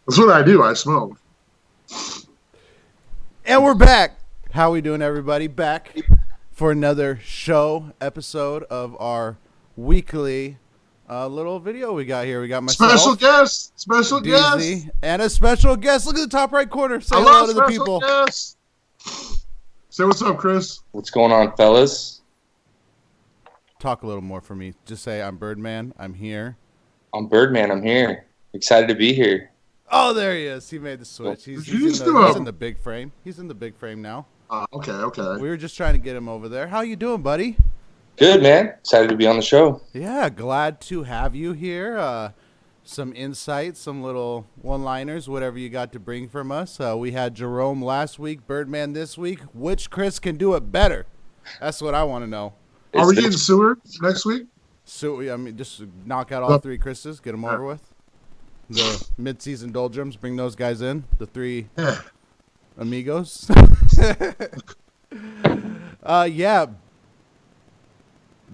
That's what I do. I smoke. And we're back. How we doing, everybody? Back for another show episode of our weekly little video we got here. We got Special myself, guest. Special guest. DZ, and a special guest. Look at the top right corner. Say I hello love to the special people. guests. Say what's up, Chris. What's going on, fellas? Talk a little more for me. Just say I'm Birdman. I'm here. I'm Birdman. I'm here. Excited to be here. Oh, there he is. He made the switch. He's He's in the big frame. He's in the big frame now. Okay. We were just trying to get him over there. How you doing, buddy? Good, man. Excited to be on the show. Yeah, glad to have you here. Some insights, some little one-liners, whatever you got to bring from us. We had Jerome last week, Birdman this week. Which Chris can do it better? That's what I want to know. Are we getting Seward next week? So, I mean, just knock out all three Chris's, get them over with. The mid-season doldrums, bring those guys in. The three amigos. Yeah.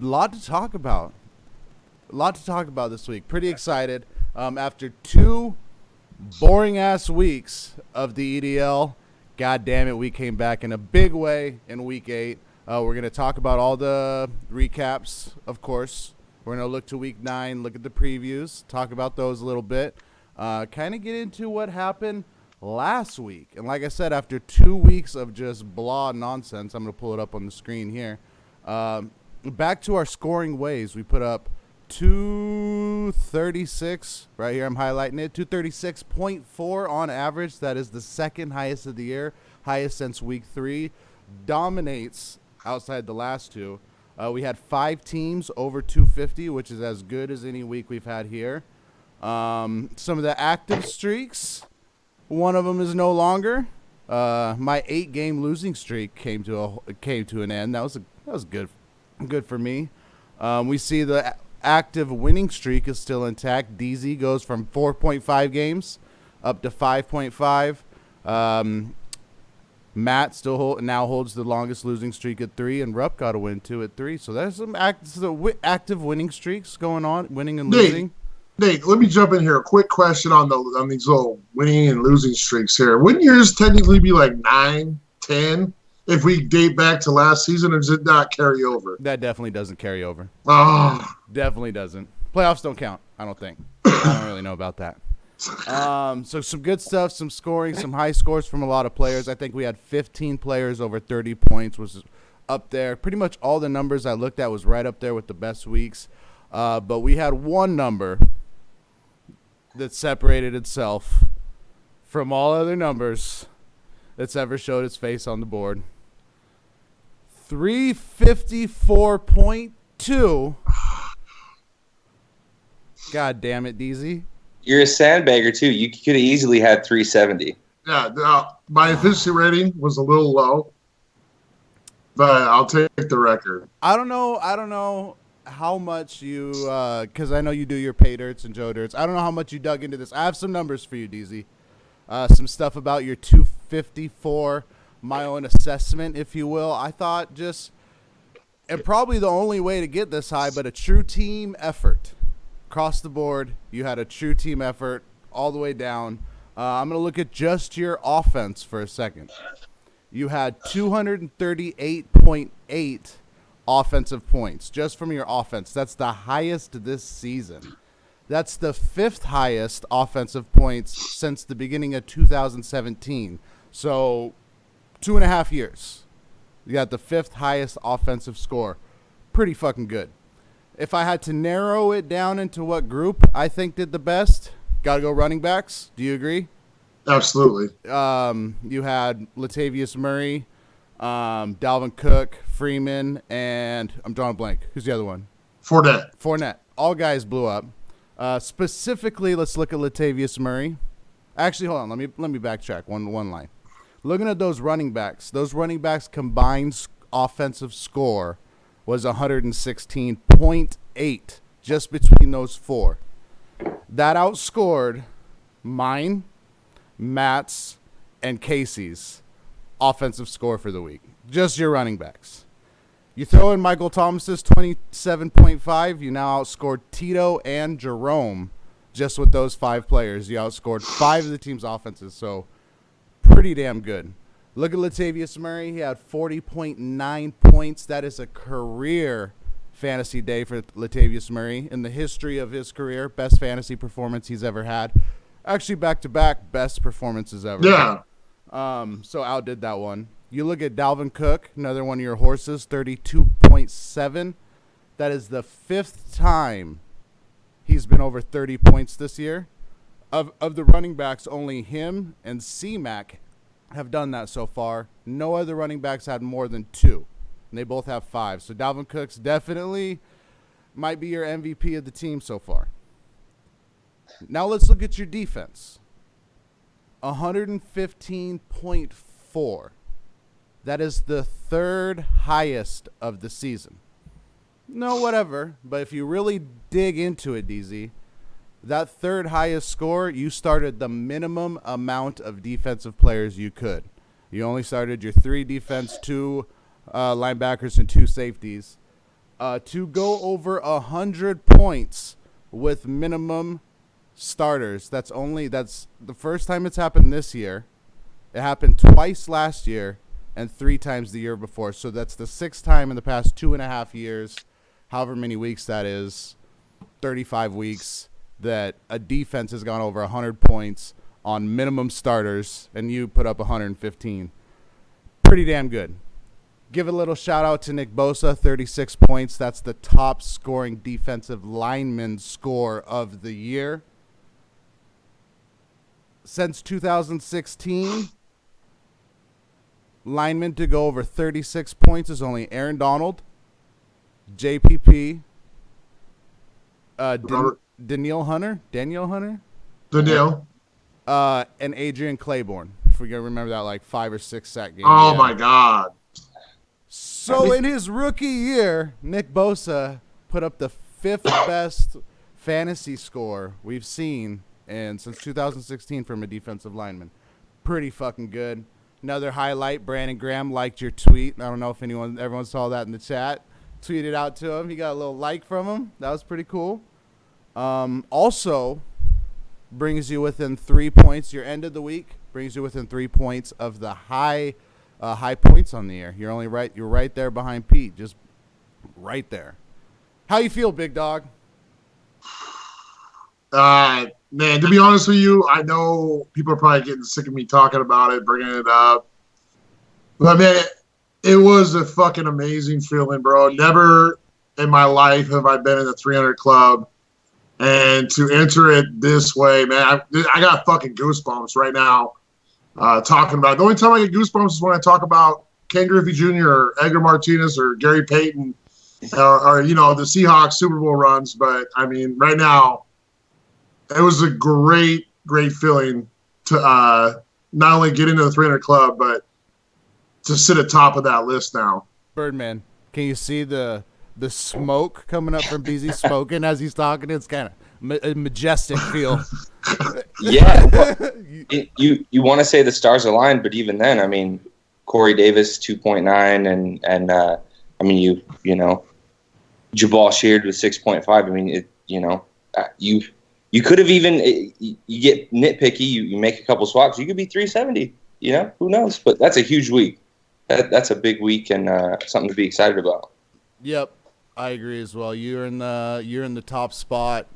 A lot to talk about. This week. Pretty excited. After 2 boring-ass weeks of the EDL, God damn it, we came back in a big way in Week 8. We're going to talk about all the recaps, of course. We're going to look to Week 9, look at the previews, talk about those a little bit. Kind of get into what happened last week. And like I said, after 2 weeks of just blah nonsense, I'm going to pull it up on the screen here. Back to our scoring ways. We put up 236 right here. I'm highlighting it. 236.4 on average. That is the second highest of the year, highest since Week 3. Dominates outside the last two. We had 5 teams over 250, which is as good as any week we've had here. Some of the active streaks, one of them is no longer. My 8-game losing streak came to an end. That was good for me. We see the active winning streak is still intact. DZ goes from 4.5 games up to 5.5. Matt still now holds the longest losing streak at 3, and Rupp got a win too at 3. So there's some active winning streaks going on, winning and losing. Nate, let me jump in here. A quick question on these little winning and losing streaks here. Wouldn't yours technically be like 9, 10 if we date back to last season, or does it not carry over? That definitely doesn't carry over. Oh. Definitely doesn't. Playoffs don't count, I don't think. I don't really know about that. So some good stuff, some scoring, some high scores from a lot of players. I think we had 15 players over 30 points, was up there. Pretty much all the numbers I looked at was right up there with the best weeks. But we had one number that separated itself from all other numbers that's ever showed its face on the board. 354.2. God damn it, DZ. You're a sandbagger, too. You could have easily had 370. Yeah, my efficiency rating was a little low, but I'll take the record. I don't know how much you, because I know you do your pay dirts and Joe dirts. I don't know how much you dug into this. I have some numbers for you, DZ. Some stuff about your 254, my own assessment, if you will. I thought and probably the only way to get this high, but a true team effort. Across the board, you had a true team effort all the way down. I'm going to look at just your offense for a second. You had 238.8 offensive points just from your offense. That's the highest this season. That's the 5th highest offensive points since the beginning of 2017. So 2.5 years. You got the 5th highest offensive score. Pretty fucking good. If I had to narrow it down into what group I think did the best, got to go running backs. Do you agree? Absolutely. You had Latavius Murray, Dalvin Cook, Freeman, and I'm drawing a blank. Who's the other one? Fournette. All guys blew up. Specifically, let's look at Latavius Murray. Actually, hold on. Let me backtrack one line. Looking at those running backs combined offensive score was 116.8 just between those 4. That outscored mine, Matt's, and Casey's offensive score for the week. Just your running backs. You throw in Michael Thomas's 27.5, you now outscored Tito and Jerome just with those 5 players. You outscored 5 of the team's offenses, so pretty damn good. Look at Latavius Murray. He had 40.9 points. That is a career fantasy day for Latavius Murray in the history of his career. Best fantasy performance he's ever had. Actually, back-to-back best performances ever. Yeah. So outdid that one. You look at Dalvin Cook, another one of your horses, 32.7. That is the 5th time he's been over 30 points this year. Of the running backs, only him and C-Mac have done that so far. No other running backs had more than 2. And they both have 5. So Dalvin Cook's definitely might be your MVP of the team so far. Now let's look at your defense. 115.4. That is the 3rd highest of the season. No, whatever. But if you really dig into it, DZ, that 3rd highest score, you started the minimum amount of defensive players you could. You only started your 3 defense, 2 linebackers, and 2 safeties. To go over 100 points with minimum starters, that's the first time it's happened this year. It happened twice last year and 3 times the year before. So that's the 6th time in the past 2.5 years, however many weeks that is, 35 weeks, that a defense has gone over 100 points on minimum starters, and you put up 115. Pretty damn good. Give a little shout-out to Nick Bosa, 36 points. That's the top scoring defensive lineman score of the year. Since 2016, linemen to go over 36 points is only Aaron Donald, JPP, Danielle Hunter, and Adrian Claiborne. If we can remember that, like 5 or 6 sack game. Oh my God. So in his rookie year, Nick Bosa put up the 5th best fantasy score we've seen since 2016 from a defensive lineman. Pretty fucking good. Another highlight, Brandon Graham liked your tweet. I don't know if everyone saw that in the chat. Tweeted out to him. He got a little like from him. That was pretty cool. Also brings you within 3 points. Your end of the week brings you within 3 points of the high points on the year. You're right there behind Pete, just right there. How you feel, big dog? Man, to be honest with you, I know people are probably getting sick of me talking about it, bringing it up. But, man, it was a fucking amazing feeling, bro. Never in my life have I been in the 300 club. And to enter it this way, man, I got fucking goosebumps right now talking about it. The only time I get goosebumps is when I talk about Ken Griffey Jr. or Edgar Martinez or Gary Payton or the Seahawks Super Bowl runs. But, I mean, right now, it was a great, great feeling to not only get into the 300 club, but to sit atop of that list now. Birdman, can you see the smoke coming up from BZ smoking as he's talking? It's kind of a majestic feel. Yeah. Well, you want to say the stars aligned, but even then, I mean, Corey Davis 2.9 and I mean Jabal Sheard with 6.5. I mean you could have even you get nitpicky. You make a couple swaps. You could be 370. Who knows? But that's a huge week. That's a big week and something to be excited about. Yep, I agree as well. You're in the top spot.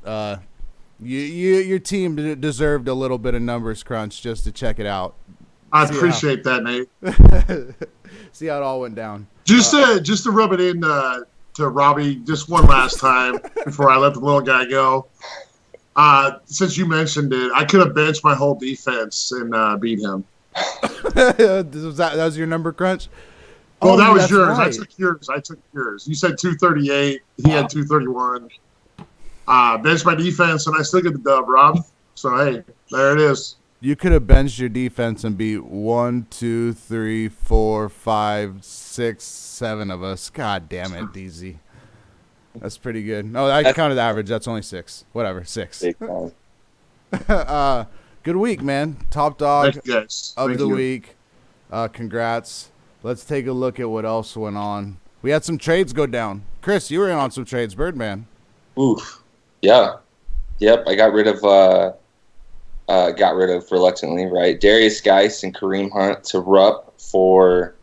Your team deserved a little bit of numbers crunch just to check it out. I appreciate that, Nate. See how it all went down. Just to rub it in to Robbie just one last time before I let the little guy go. Since you mentioned it, I could have benched my whole defense and beat him. that was your number crunch? Well, that was yours. Right. I took yours. You said 238. He had 231. Benched my defense, and I still get the dub, Rob. So, hey, there it is. You could have benched your defense and beat 1, 2, 3, 4, 5, 6, 7 of us. God damn it, DZ. That's pretty good. No, I counted the average. That's only 6. Whatever, 6. Good week, man. Top dog of the week. Congrats. Let's take a look at what else went on. We had some trades go down. Chris, you were in on some trades, Birdman. Oof. Yeah. Yep, I got rid of reluctantly, right? Darius Geis and Kareem Hunt to Rupp for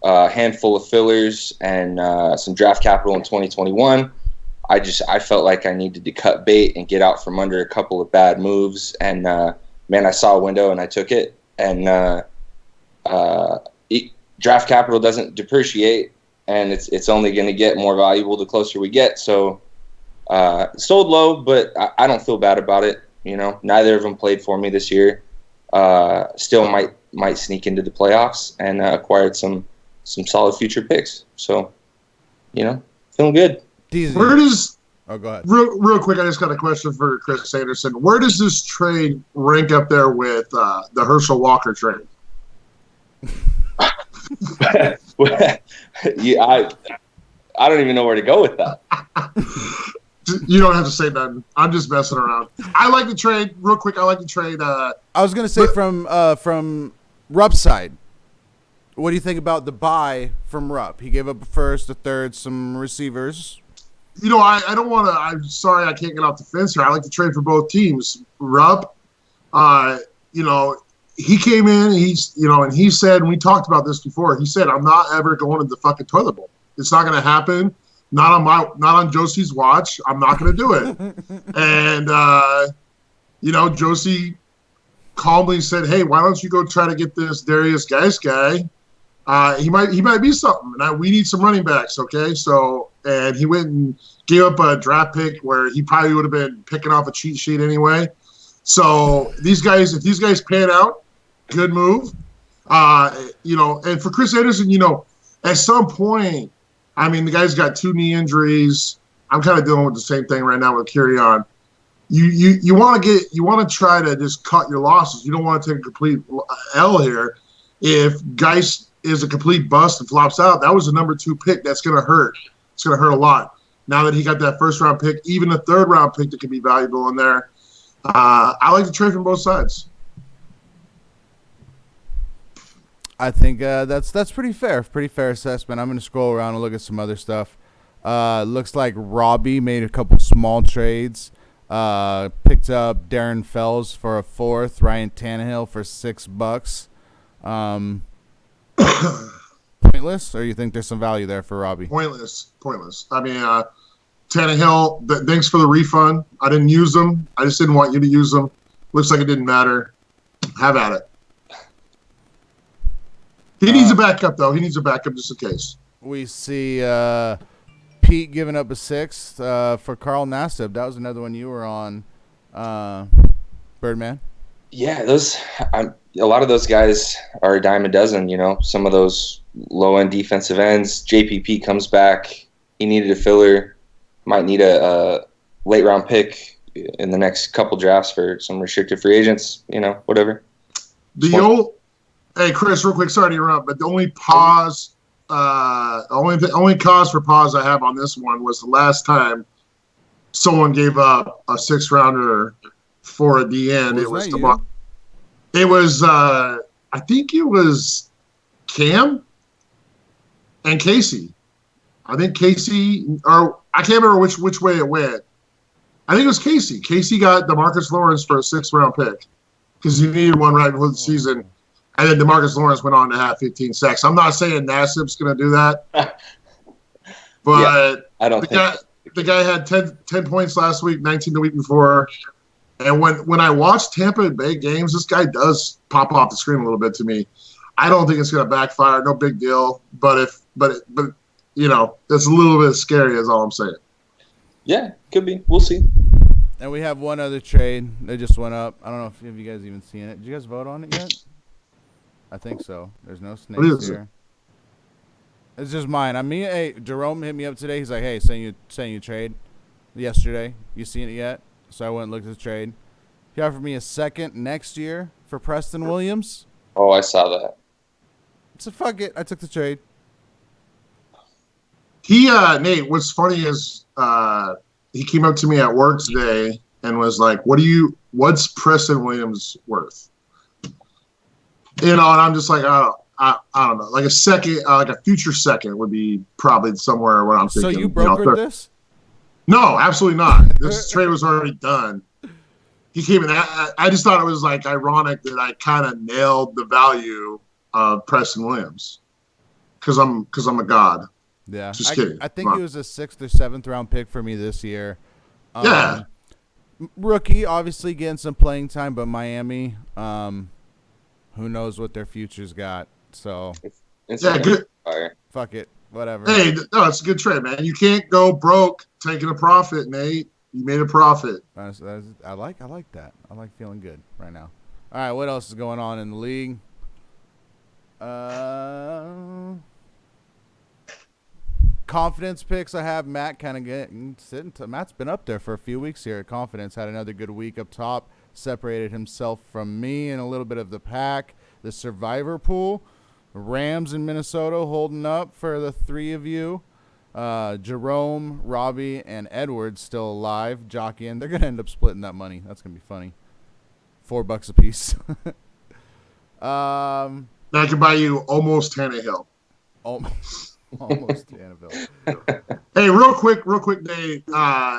a handful of fillers and some draft capital in 2021. I felt like I needed to cut bait and get out from under a couple of bad moves. And man, I saw a window and I took it. And draft capital doesn't depreciate, and it's only going to get more valuable the closer we get. So sold low, but I don't feel bad about it. You know, neither of them played for me this year. Still might sneak into the playoffs, and acquired some solid future picks. So, you know, feeling good. Where does go ahead. Real quick, I just got a question for Chris Anderson. Where does this trade rank up there with the Herschel Walker trade? I don't even know where to go with that. You don't have to say nothing. I'm just messing around. I like the trade. Real quick, I like the trade. I was gonna say from Rupp's side. What do you think about the buy from Rupp? He gave up a first, a third, some receivers. You know, I don't want to. I'm sorry, I can't get off the fence here. I like to trade for both teams. Rupp, you know, he came in. And he said, and we talked about this before. He said, "I'm not ever going to the fucking toilet bowl. It's not going to happen. Not on Josie's watch. I'm not going to do it." And you know, Josie calmly said, "Hey, why don't you go try to get this Darius Geis guy? He might be something. And we need some running backs, okay?" So, and he went and gave up a draft pick where he probably would have been picking off a cheat sheet anyway. So if these guys pan out, good move. You know, and for Chris Anderson, you know, at some point, I mean, the guy's got 2 knee injuries. I'm kind of dealing with the same thing right now with Kerryon. You want to try to just cut your losses. You don't want to take a complete L here. If Geis is a complete bust and flops out, that was the number 2 pick. That's going to hurt. It's going to hurt a lot. Now that he got that first round pick, even a third round pick that could be valuable in there. I like to trade from both sides. I think that's pretty fair. Pretty fair assessment. I'm going to scroll around and look at some other stuff. Looks like Robbie made a couple small trades. Picked up Darren Fells for a 4th, Ryan Tannehill for $6. Pointless, or you think there's some value there for Robbie? Pointless. I mean, Tannehill, thanks for the refund. I didn't use them. I just didn't want you to use them. Looks like it didn't matter. Have at it. He needs a backup, though. He needs a backup just in case. We see Pete giving up a 6th for Carl Nassib. That was another one you were on, Birdman. Yeah, a lot of those guys are a dime a dozen. You know, some of those low-end defensive ends. JPP comes back. He needed a filler. Might need a late-round pick in the next couple drafts for some restricted free agents. You know, whatever. Hey, Chris, real quick, sorry to interrupt, but the only pause, only cause for pause I have on this one was the last time someone gave up a 6th-rounder for a DN. It was I think it was Cam and Casey. I think Casey, or I can't remember which way it went. I think it was Casey. Casey got DeMarcus Lawrence for a 6th-round pick because he needed one right before the season. And then DeMarcus Lawrence went on to have 15 sacks. I'm not saying Nassib's going to do that. But yeah, I don't the guy had 10 points last week, 19 the week before. And when I watch Tampa Bay games, this guy does pop off the screen a little bit to me. I don't think it's going to backfire. No big deal. But you know, it's a little bit scary is all I'm saying. Yeah, could be. We'll see. And we have one other trade that just went up. I don't know if you guys even seen it. Did you guys vote on it yet? I think so. There's no snakes here. It's just mine. I mean, hey, Jerome hit me up today. He's like, "Hey, saying you trade yesterday. You seen it yet?" So I went and looked at the trade. He offered me a 2nd next year for Preston Williams. Oh, I saw that. So fuck it. I took the trade. Nate, what's funny is he came up to me at work today and was like, what's Preston Williams worth? You know, and I'm just like, I don't know. Like a 2nd, like a future 2nd would be probably somewhere where I'm thinking. So you brokered this? No, absolutely not. This trade was already done. he came in. I just thought it was like ironic that I kind of nailed the value of Preston Williams because I'm a god. Yeah, Just kidding. I think he was a 6th or 7th round pick for me this year. Yeah. Rookie, obviously getting some playing time, but Miami, who knows what their future's got. So It's Yeah, good. fuck it, whatever. Hey, no, it's a good trade, man. You can't go broke taking a profit, Nate. You made a profit. I like that. I like feeling good right now. All right, what else is going on in the league? Confidence picks. I have Matt kind of getting sitting. Matt's been up there for a few weeks here at Confidence. Had another good week up top. Separated himself from me and a little bit of the pack. The survivor pool. Rams in Minnesota holding up for the three of you. Jerome, Robbie, and Edward still alive, jockeying. They're going to end up splitting that money. That's going to be funny. $4 a piece. That could buy you almost Tannehill. Almost Annabelle. Hey, real quick, Nate.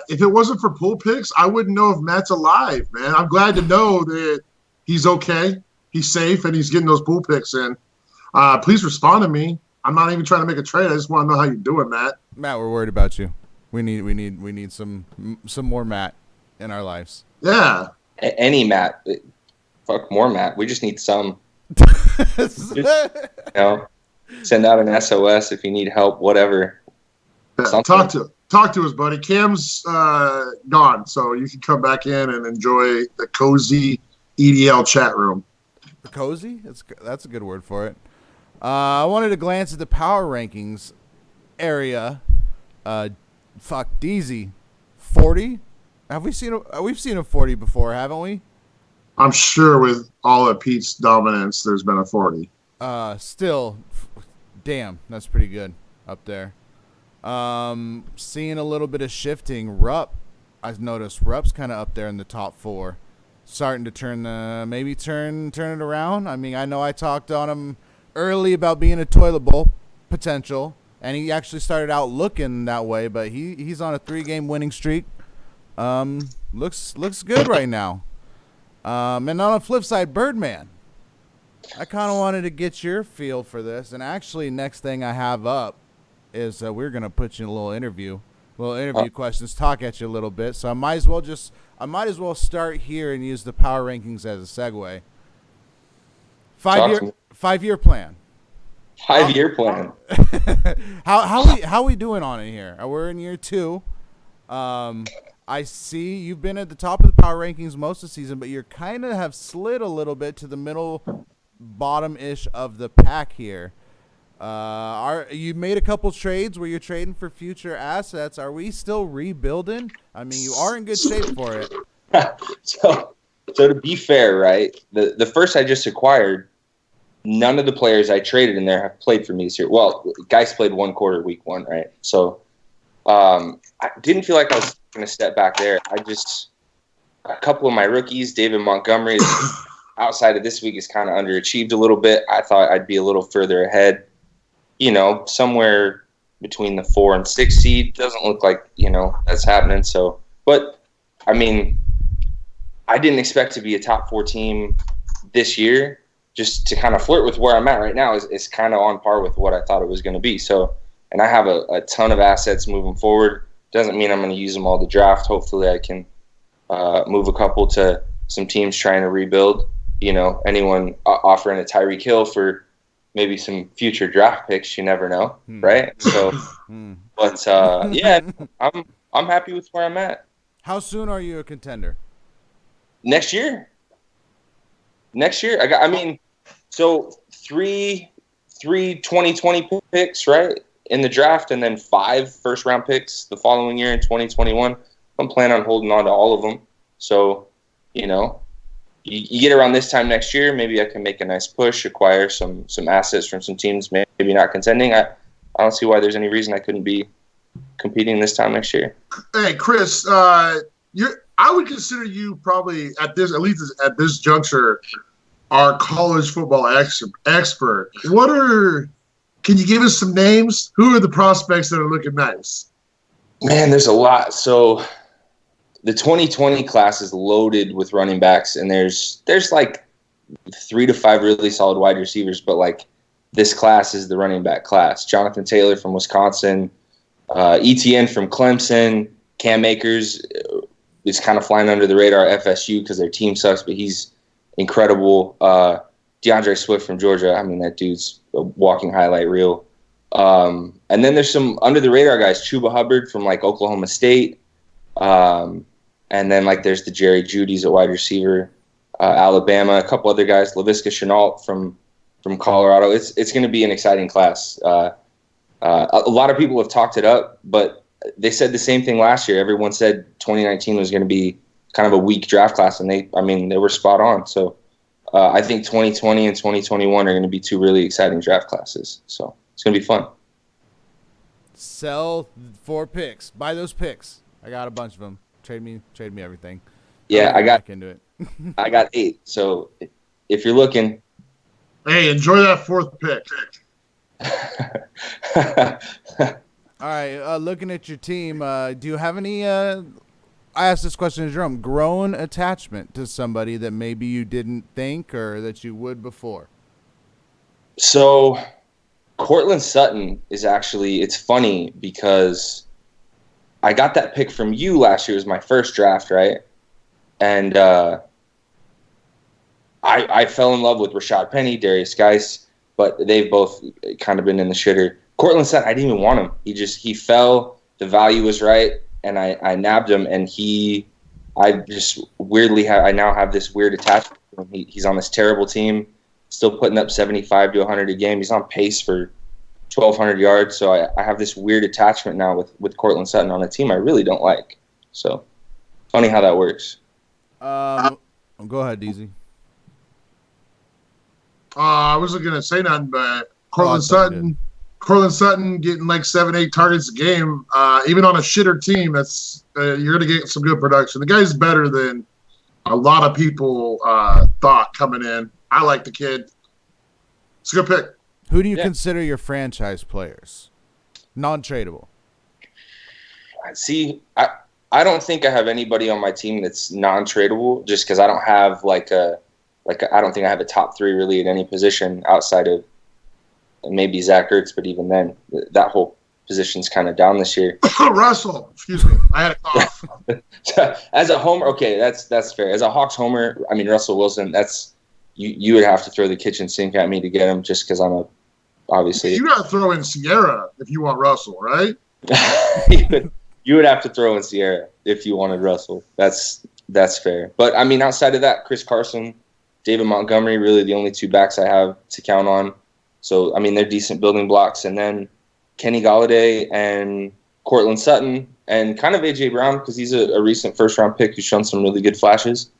If it wasn't for pool picks, I wouldn't know if Matt's alive, man. I'm glad to know that he's okay, he's safe, and he's getting those pool picks in. Please respond to me. I'm not even trying to make a trade. I just want to know how you're doing, Matt. Matt, we're worried about you. We need some more Matt in our lives. Yeah. Any Matt. Fuck more Matt. We just need some. Send out an SOS if you need help, whatever. Talk to us, buddy. Cam's gone, so you can come back in and enjoy the cozy EDL chat room. Cozy? That's a good word for it. I wanted to glance at the power rankings area. DZ, 40. We've seen a 40 before, haven't we? I'm sure with all of Pete's dominance, there's been a 40. Still, damn, that's pretty good up there. Seeing a little bit of shifting. Rupp, I've noticed Rupp's kind of up there in the top 4, starting to turn it around. I mean, I know I talked on him early about being a toilet bowl potential, and he actually started out looking that way, but he's on a 3-game winning streak. Looks good right now. And on the flip side, Birdman, I kind of wanted to get your feel for this, and actually next thing I have up is we're going to put you in a little interview questions, talk at you a little bit, so I might as well start here and use the power rankings as a segue. 5-year plan. 5-year plan. How we doing on it here? We're in year 2. I see you've been at the top of the power rankings most of the season, but you kind of have slid a little bit to the middle, bottom-ish of the pack here. You made a couple trades where you're trading for future assets. Are we still rebuilding? I mean, you are in good shape for it. So to be fair, right, the first I just acquired, none of the players I traded in there have played for me this year. Well, guys played 1 quarter week 1, right? So I didn't feel like I was going to step back there. A couple of my rookies, David Montgomery, outside of this week is kind of underachieved a little bit. I thought I'd be a little further ahead, somewhere between the 4 and 6 seed. Doesn't look like, that's happening. So, but I mean, I didn't expect to be a top 4 team this year. Just to kind of flirt with where I'm at right now is kind of on par with what I thought it was going to be. So, and I have a ton of assets moving forward. Doesn't mean I'm going to use them all to draft. Hopefully I can move a couple to some teams trying to rebuild. Anyone offering a Tyreek Hill for maybe some future draft picks, you never know, right? So, but yeah, I'm happy with where I'm at. How soon are you a contender? Next year. So three 2020 picks, right, in the draft, and then 5 first-round picks the following year in 2021. I'm planning on holding on to all of them. So, you get around this time next year, maybe I can make a nice push, acquire some assets from some teams, maybe not contending. I don't see why there's any reason I couldn't be competing this time next year. Hey, Chris, I would consider you probably at least at this juncture, our college football expert. Can you give us some names? Who are the prospects that are looking nice? Man, there's a lot. So the 2020 class is loaded with running backs, and there's like 3 to 5 really solid wide receivers, but like this class is the running back class. Jonathan Taylor from Wisconsin, ETN from Clemson, Cam Akers is kind of flying under the radar at FSU because their team sucks, but he's incredible. DeAndre Swift from Georgia, I mean, that dude's a walking highlight reel. And then there's some under the radar guys, Chuba Hubbard from like Oklahoma State. And then like there's the Jerry Jeudy's a wide receiver, Alabama, a couple other guys, Laviska Shenault from Colorado. It's going to be an exciting class. A lot of people have talked it up, but they said the same thing last year. Everyone said 2019 was going to be kind of a weak draft class, and they were spot on. So I think 2020 and 2021 are going to be 2 really exciting draft classes. So it's going to be fun. Sell 4 picks. Buy those picks. I got a bunch of them. Trade me everything. Yeah, I got into it. I got 8. So if you're looking, hey, enjoy that 4th pick. All right, looking at your team, do you have any? I asked this question to Jerome. Grown attachment to somebody that maybe you didn't think or that you would before. So Cortland Sutton is actually, it's funny because I got that pick from you last year. It was my first draft, right? And I fell in love with Rashad Penny, Darius Geis, but they've both kind of been in the shitter. Cortland Sutton, I didn't even want him. He fell. The value was right, and I nabbed him. And I just weirdly I now have this weird attachment. He's on this terrible team, still putting up 75 to 100 a game. He's on pace for 1,200 yards. So I have this weird attachment now with Cortland Sutton on a team I really don't like. So funny how that works. Go ahead, DZ. I wasn't going to say nothing, but Cortland Sutton getting like 7-8 targets a game, even on a shitter team, that's you're going to get some good production. The guy's better than a lot of people thought coming in. I like the kid. It's a good pick. Who do you consider your franchise players? Non-tradable. See, I don't think I have anybody on my team that's non-tradable just because I don't have I don't think I have a top 3 really at any position outside of maybe Zach Ertz, but even then, that whole position's kind of down this year. Russell, excuse me, I had a cough. As a homer, okay, that's fair. As a Hawks homer, I mean Russell Wilson, that's you would have to throw the kitchen sink at me to get him just because I'm obviously. You got to throw in Sierra if you want Russell, right? You would have to throw in Sierra if you wanted Russell. That's fair. But I mean, outside of that, Chris Carson, David Montgomery, really the only 2 backs I have to count on. So, I mean, they're decent building blocks. And then Kenny Golladay and Cortland Sutton and kind of A.J. Brown because he's a recent first-round pick who's shown some really good flashes.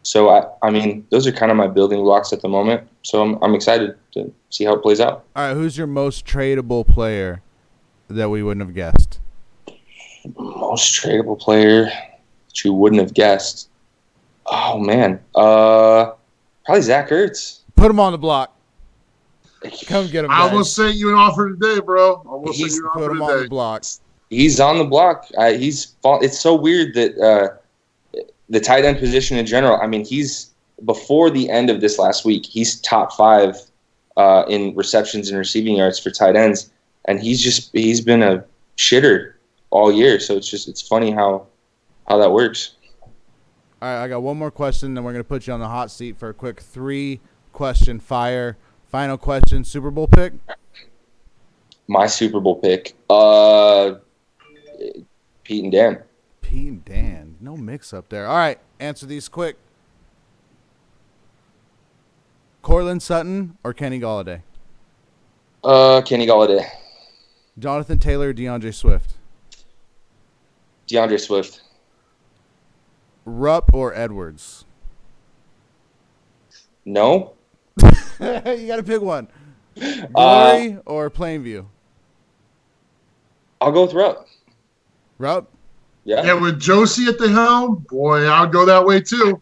So, I mean, those are kind of my building blocks at the moment. So I'm excited to see how it plays out. All right, who's your most tradable player that we wouldn't have guessed? Most tradable player that you wouldn't have guessed? Oh, man. Probably Zach Ertz. Put him on the block. Come get him. I almost sent you an offer today, bro. Put him on the block. He's on the block. It's so weird that the tight end position in general. I mean, he's before the end of this last week. He's top 5 in receptions and receiving yards for tight ends, and he's been a shitter all year. So it's funny how that works. All right, I got one more question, then we're gonna put you on the hot seat for a quick 3-question fire. Final question, Super Bowl pick? My Super Bowl pick, Pete and Dan. Pete and Dan. No mix-up there. All right, answer these quick. Cortland Sutton or Kenny Golladay? Kenny Golladay. Jonathan Taylor or DeAndre Swift? DeAndre Swift. Rupp or Edwards? No. You got to pick one. Glory or Plainview? I'll go with Rupp. Rupp? Yeah, with Josie at the helm, boy, I would go that way too.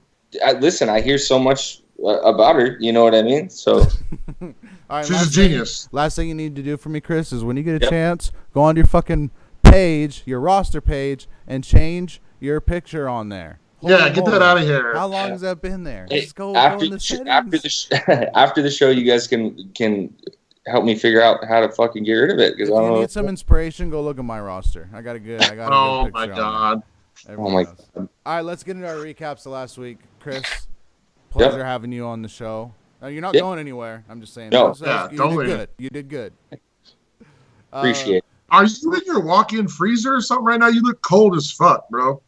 Listen, I hear so much about her. You know what I mean? So, all right, she's a genius. Last thing you need to do for me, Chris, is when you get a chance, go on to your fucking page, your roster page, and change your picture on there. Yeah, Holy get that moly. out of here. How long has that been there? Hey, Just go after in the the settings. after the show, you guys can help me figure out how to fucking get rid of it. If I don't you know. need some inspiration, go look at my roster. I got a good picture Oh my on god. there. Oh my Everyone knows. god. All right, let's get into our recaps of last week. Chris, pleasure having you on the show. You're not going anywhere. I'm just saying. No. Yeah, you don't did leave. good. You did good. Appreciate it. Are you in your walk-in freezer or something right now? You look cold as fuck, bro.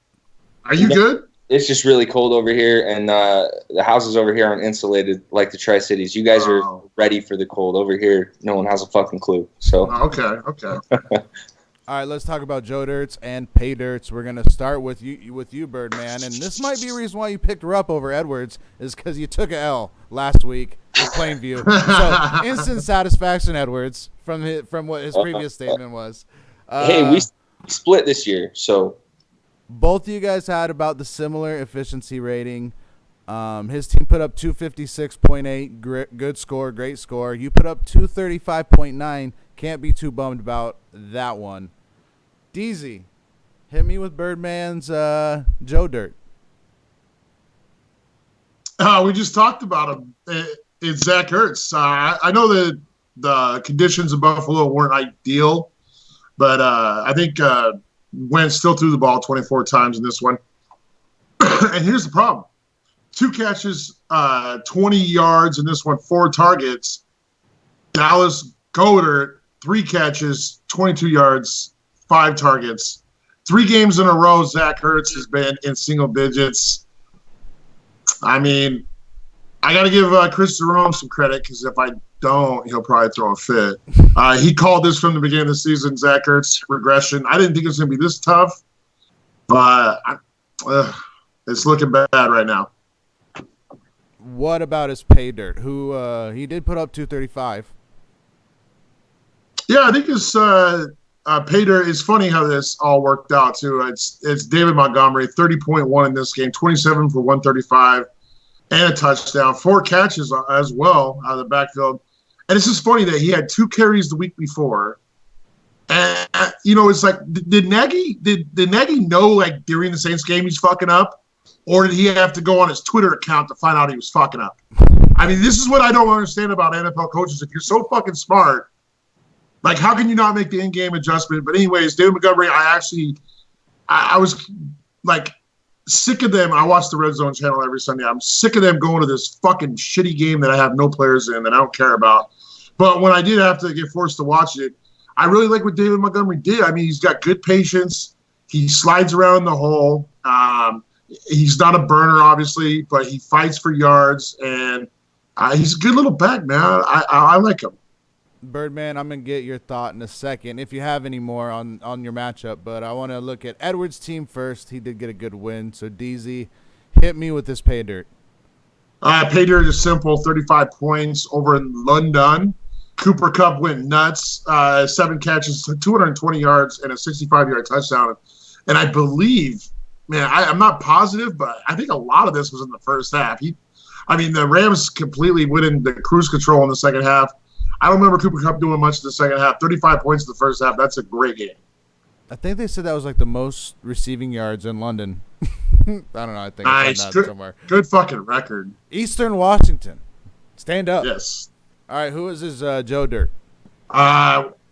Are you No. good? It's just really cold over here, and the houses over here aren't insulated like the Tri-Cities. You guys are ready for the cold. Over here, no one has a fucking clue. So Okay. All right, let's talk about Joe Dirts and Pay Dirts. We're gonna start with you, Birdman, and this might be a reason why you picked her up over Edwards, is because you took a L last week with Plainview. So instant satisfaction, Edwards, from what his previous statement was. hey, we split this year, so Both of you guys had about the similar efficiency rating. His team put up 256.8, good score, great score. You put up 235.9. Can't be too bummed about that one. DZ, hit me with Birdman's Joe Dirt. We just talked about him. It's Zach Ertz. I know that the conditions in Buffalo weren't ideal, but I think Wentz still threw the ball 24 times in this one. And here's the problem. 2 catches, 20 yards in this one, 4 targets. Dallas Goedert, 3 catches, 22 yards, 5 targets. 3 games in a row, Zach Ertz has been in single digits. I mean, I got to give Chris Jerome some credit, because if I don't, he'll probably throw a fit. He called this from the beginning of the season, Zach Ertz regression. I didn't think it was going to be this tough, but it's looking bad right now. What about his Pay Dirt? Who he did put up 235. Yeah, I think his Pay Dirt is funny how this all worked out too. It's David Montgomery, 30.1 in this game, 27 for 135, and a touchdown, 4 catches as well out of the backfield. And it's just funny that he had 2 carries the week before. And it's like, did Nagy know, like, during the Saints game he's fucking up, or did he have to go on his Twitter account to find out he was fucking up? I mean, this is what I don't understand about NFL coaches. If you're so fucking smart, like, how can you not make the in-game adjustment? But anyways, David Montgomery, I was like sick of them. I watch the Red Zone channel every Sunday. I'm sick of them going to this fucking shitty game that I have no players in that I don't care about. But when I did have to get forced to watch it, I really like what David Montgomery did. I mean, he's got good patience. He slides around the hole. He's not a burner, obviously, but he fights for yards, and he's a good little back, man. I like him. Birdman, I'm going to get your thought in a second, if you have any more on your matchup, but I want to look at Edwards' team first. He did get a good win, so DZ, hit me with this Pay Dirt. Pay Dirt is simple, 35 points over in London. Cooper Kupp went nuts, 7 catches, 220 yards, and a 65-yard touchdown. And I believe, man, I'm not positive, but I think a lot of this was in the first half. The Rams completely went into cruise control in the second half. I don't remember Cooper Kupp doing much in the second half. 35 points in the first half. That's a great game. I think they said that was like the most receiving yards in London. I don't know. I think I found that somewhere. Good fucking record. Eastern Washington. Stand up. Yes. All right. Who is his Joe Dirt?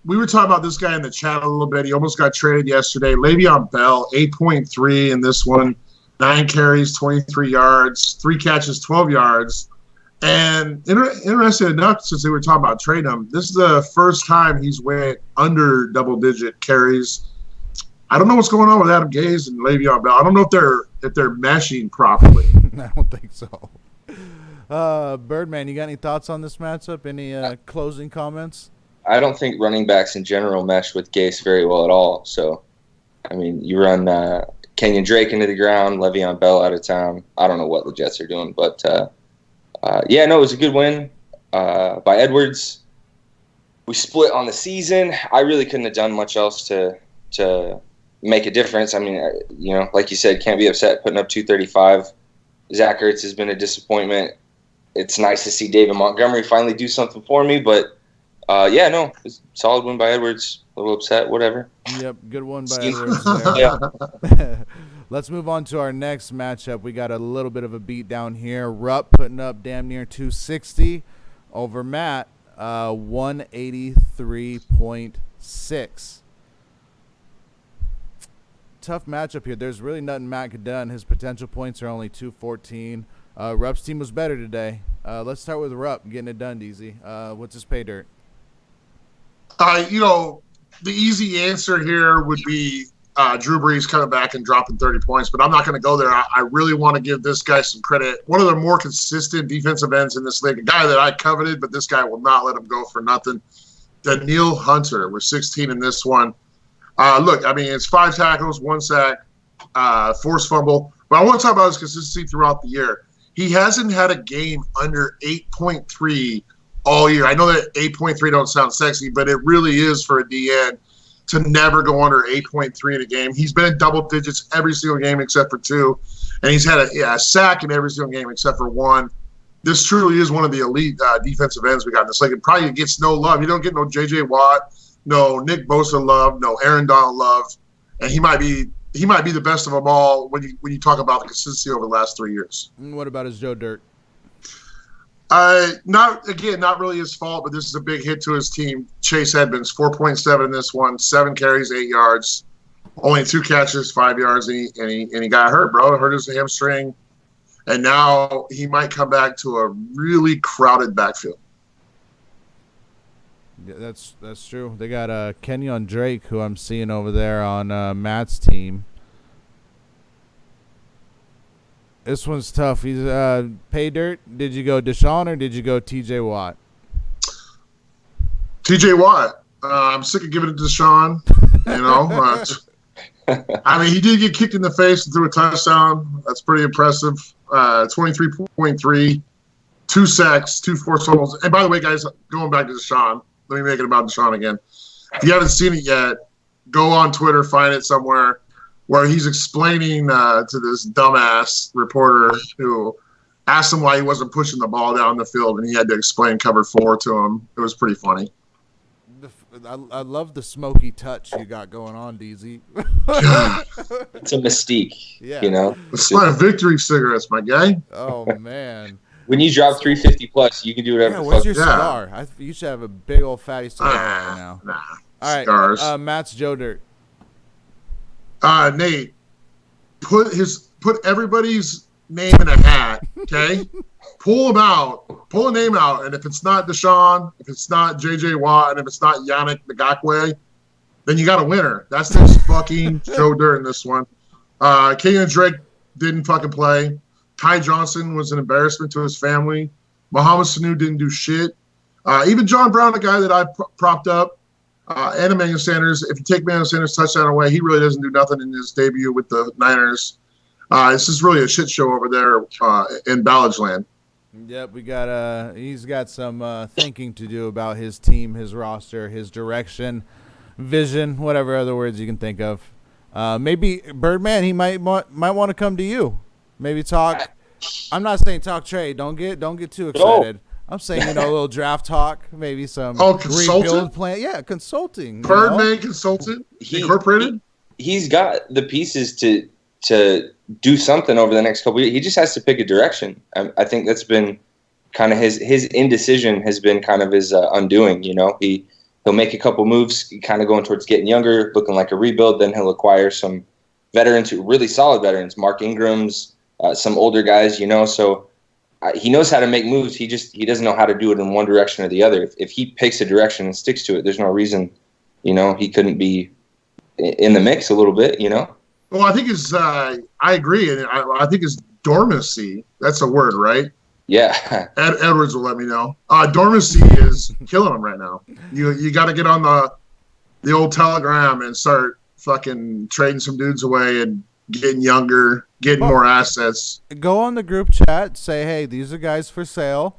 We were talking about this guy in the chat a little bit. He almost got traded yesterday. Le'Veon Bell, 8.3 in this one. 9 carries, 23 yards. 3 catches, 12 yards. And interesting enough, since they were talking about trading him, this is the first time he's went under double-digit carries. I don't know what's going on with Adam Gase and Le'Veon Bell. I don't know if they're meshing properly. I don't think so. Birdman, you got any thoughts on this matchup? Any closing comments? I don't think running backs in general mesh with Gase very well at all. So, I mean, you run Kenyon Drake into the ground, Le'Veon Bell out of town. I don't know what the Jets are doing, but it was a good win by Edwards. We split on the season. I really couldn't have done much else to make a difference. I mean, like you said, can't be upset putting up 235. Zach Ertz has been a disappointment. It's nice to see David Montgomery finally do something for me, but it's a solid win by Edwards. A little upset, whatever. Yep, good one by Edwards there. Let's move on to our next matchup. We got a little bit of a beat down here. Rupp putting up damn near 260 over Matt, 183.6. Tough matchup here. There's really nothing Matt could done. His potential points are only 214. Rupp's team was better today. Let's start with Rupp getting it done, DZ. What's his pay dirt? The easy answer here would be Drew Brees coming back and dropping 30 points, but I'm not going to go there. I really want to give this guy some credit. One of the more consistent defensive ends in this league, a guy that I coveted, but this guy will not let him go for nothing. Danielle Hunter with 16 in this one. It's 5 tackles, 1 sack, forced fumble. But I want to talk about his consistency throughout the year. He hasn't had a game under 8.3 all year. I know that 8.3 don't sound sexy, but it really is for a DN to never go under 8.3 in a game. He's been in double digits every single game except for 2, and he's had a sack in every single game except for 1. This truly is one of the elite defensive ends we got in this league. It probably gets no love. You don't get no J.J. Watt, no Nick Bosa love, no Aaron Donald love, and he might be the best of them all when you talk about the consistency over the last 3 years. What about his Joe Dirt? Not really his fault, but this is a big hit to his team. Chase Edmonds, 4.7 in this one, 7 carries, 8 yards, only 2 catches, 5 yards, and he got hurt, bro. It hurt his hamstring, and now he might come back to a really crowded backfield. Yeah, that's true. They got Kenyon Drake, who I'm seeing over there on Matt's team. This one's tough. He's pay dirt. Did you go Deshaun or did you go T.J. Watt? T.J. Watt. I'm sick of giving it to Deshaun. He did get kicked in the face and threw a touchdown. That's pretty impressive. 23.3, 2 sacks, 2 forced fumbles. And by the way, guys, going back to Deshaun, let me make it about Deshaun again. If you haven't seen it yet, go on Twitter, find it somewhere, where he's explaining to this dumbass reporter who asked him why he wasn't pushing the ball down the field, and he had to explain cover 4 to him. It was pretty funny. I love the smoky touch you got going on, DZ. It's a mystique, It's like victory cigarettes, my guy. Oh, man. When you drop 350 plus, you can do whatever. Yeah, where's your cigar? You should have a big old fatty cigar right now. Nah. All right, cigars. Matt's Joe Dirt. Nate, put everybody's name in a hat, okay? Pull a name out, and if it's not Deshaun, if it's not J.J. Watt, and if it's not Yannick Ngakoue, then you got a winner. That's this fucking Joe Dirt in this one. Kenyon Drake didn't fucking play. Ty Johnson was an embarrassment to his family. Mohamed Sanu didn't do shit. Even John Brown, a guy that I propped up, and Emmanuel Sanders. If you take Emmanuel Sanders' touchdown away, he really doesn't do nothing in his debut with the Niners. This is really a shit show over there in Ballage Land. Yep, he's got some thinking to do about his team, his roster, his direction, vision, whatever other words you can think of. Maybe Birdman, he might want to come to you. Maybe talk. I'm not saying talk trade. Don't get too excited. No. I'm saying a little draft talk, maybe some rebuild plan. Yeah, consulting. Birdman Consultant Incorporated. He's got the pieces to do something over the next couple of years. He just has to pick a direction. I think that's been kind of his indecision has been kind of his undoing. He'll make a couple moves, kind of going towards getting younger, looking like a rebuild. Then he'll acquire some veterans, really solid veterans, Mark Ingram's. Some older guys, so he knows how to make moves. He doesn't know how to do it in one direction or the other. If he picks a direction and sticks to it, there's no reason, he couldn't be in the mix a little bit, Well, I think I agree, and I think it's dormancy. That's a word, right? Yeah. Edwards will let me know. Dormancy is killing him right now. You got to get on the old Telegram and start fucking trading some dudes away and getting younger, getting more assets. Go on the group chat, say, hey, these are guys for sale.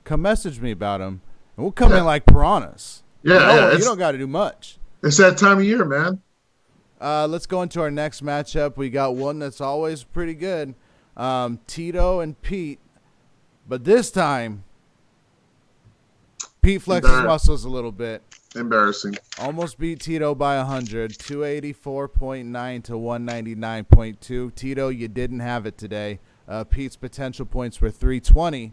Come message me about them. And we'll come in like piranhas. Yeah, you don't got to do much. It's that time of year, man. Let's go into our next matchup. We got one that's always pretty good. Tito and Pete. But this time, Pete flexes muscles a little bit. Embarrassing. Almost beat Tito by 100, 284.9 to 199.2. Tito, you didn't have it today. Pete's potential points were 320.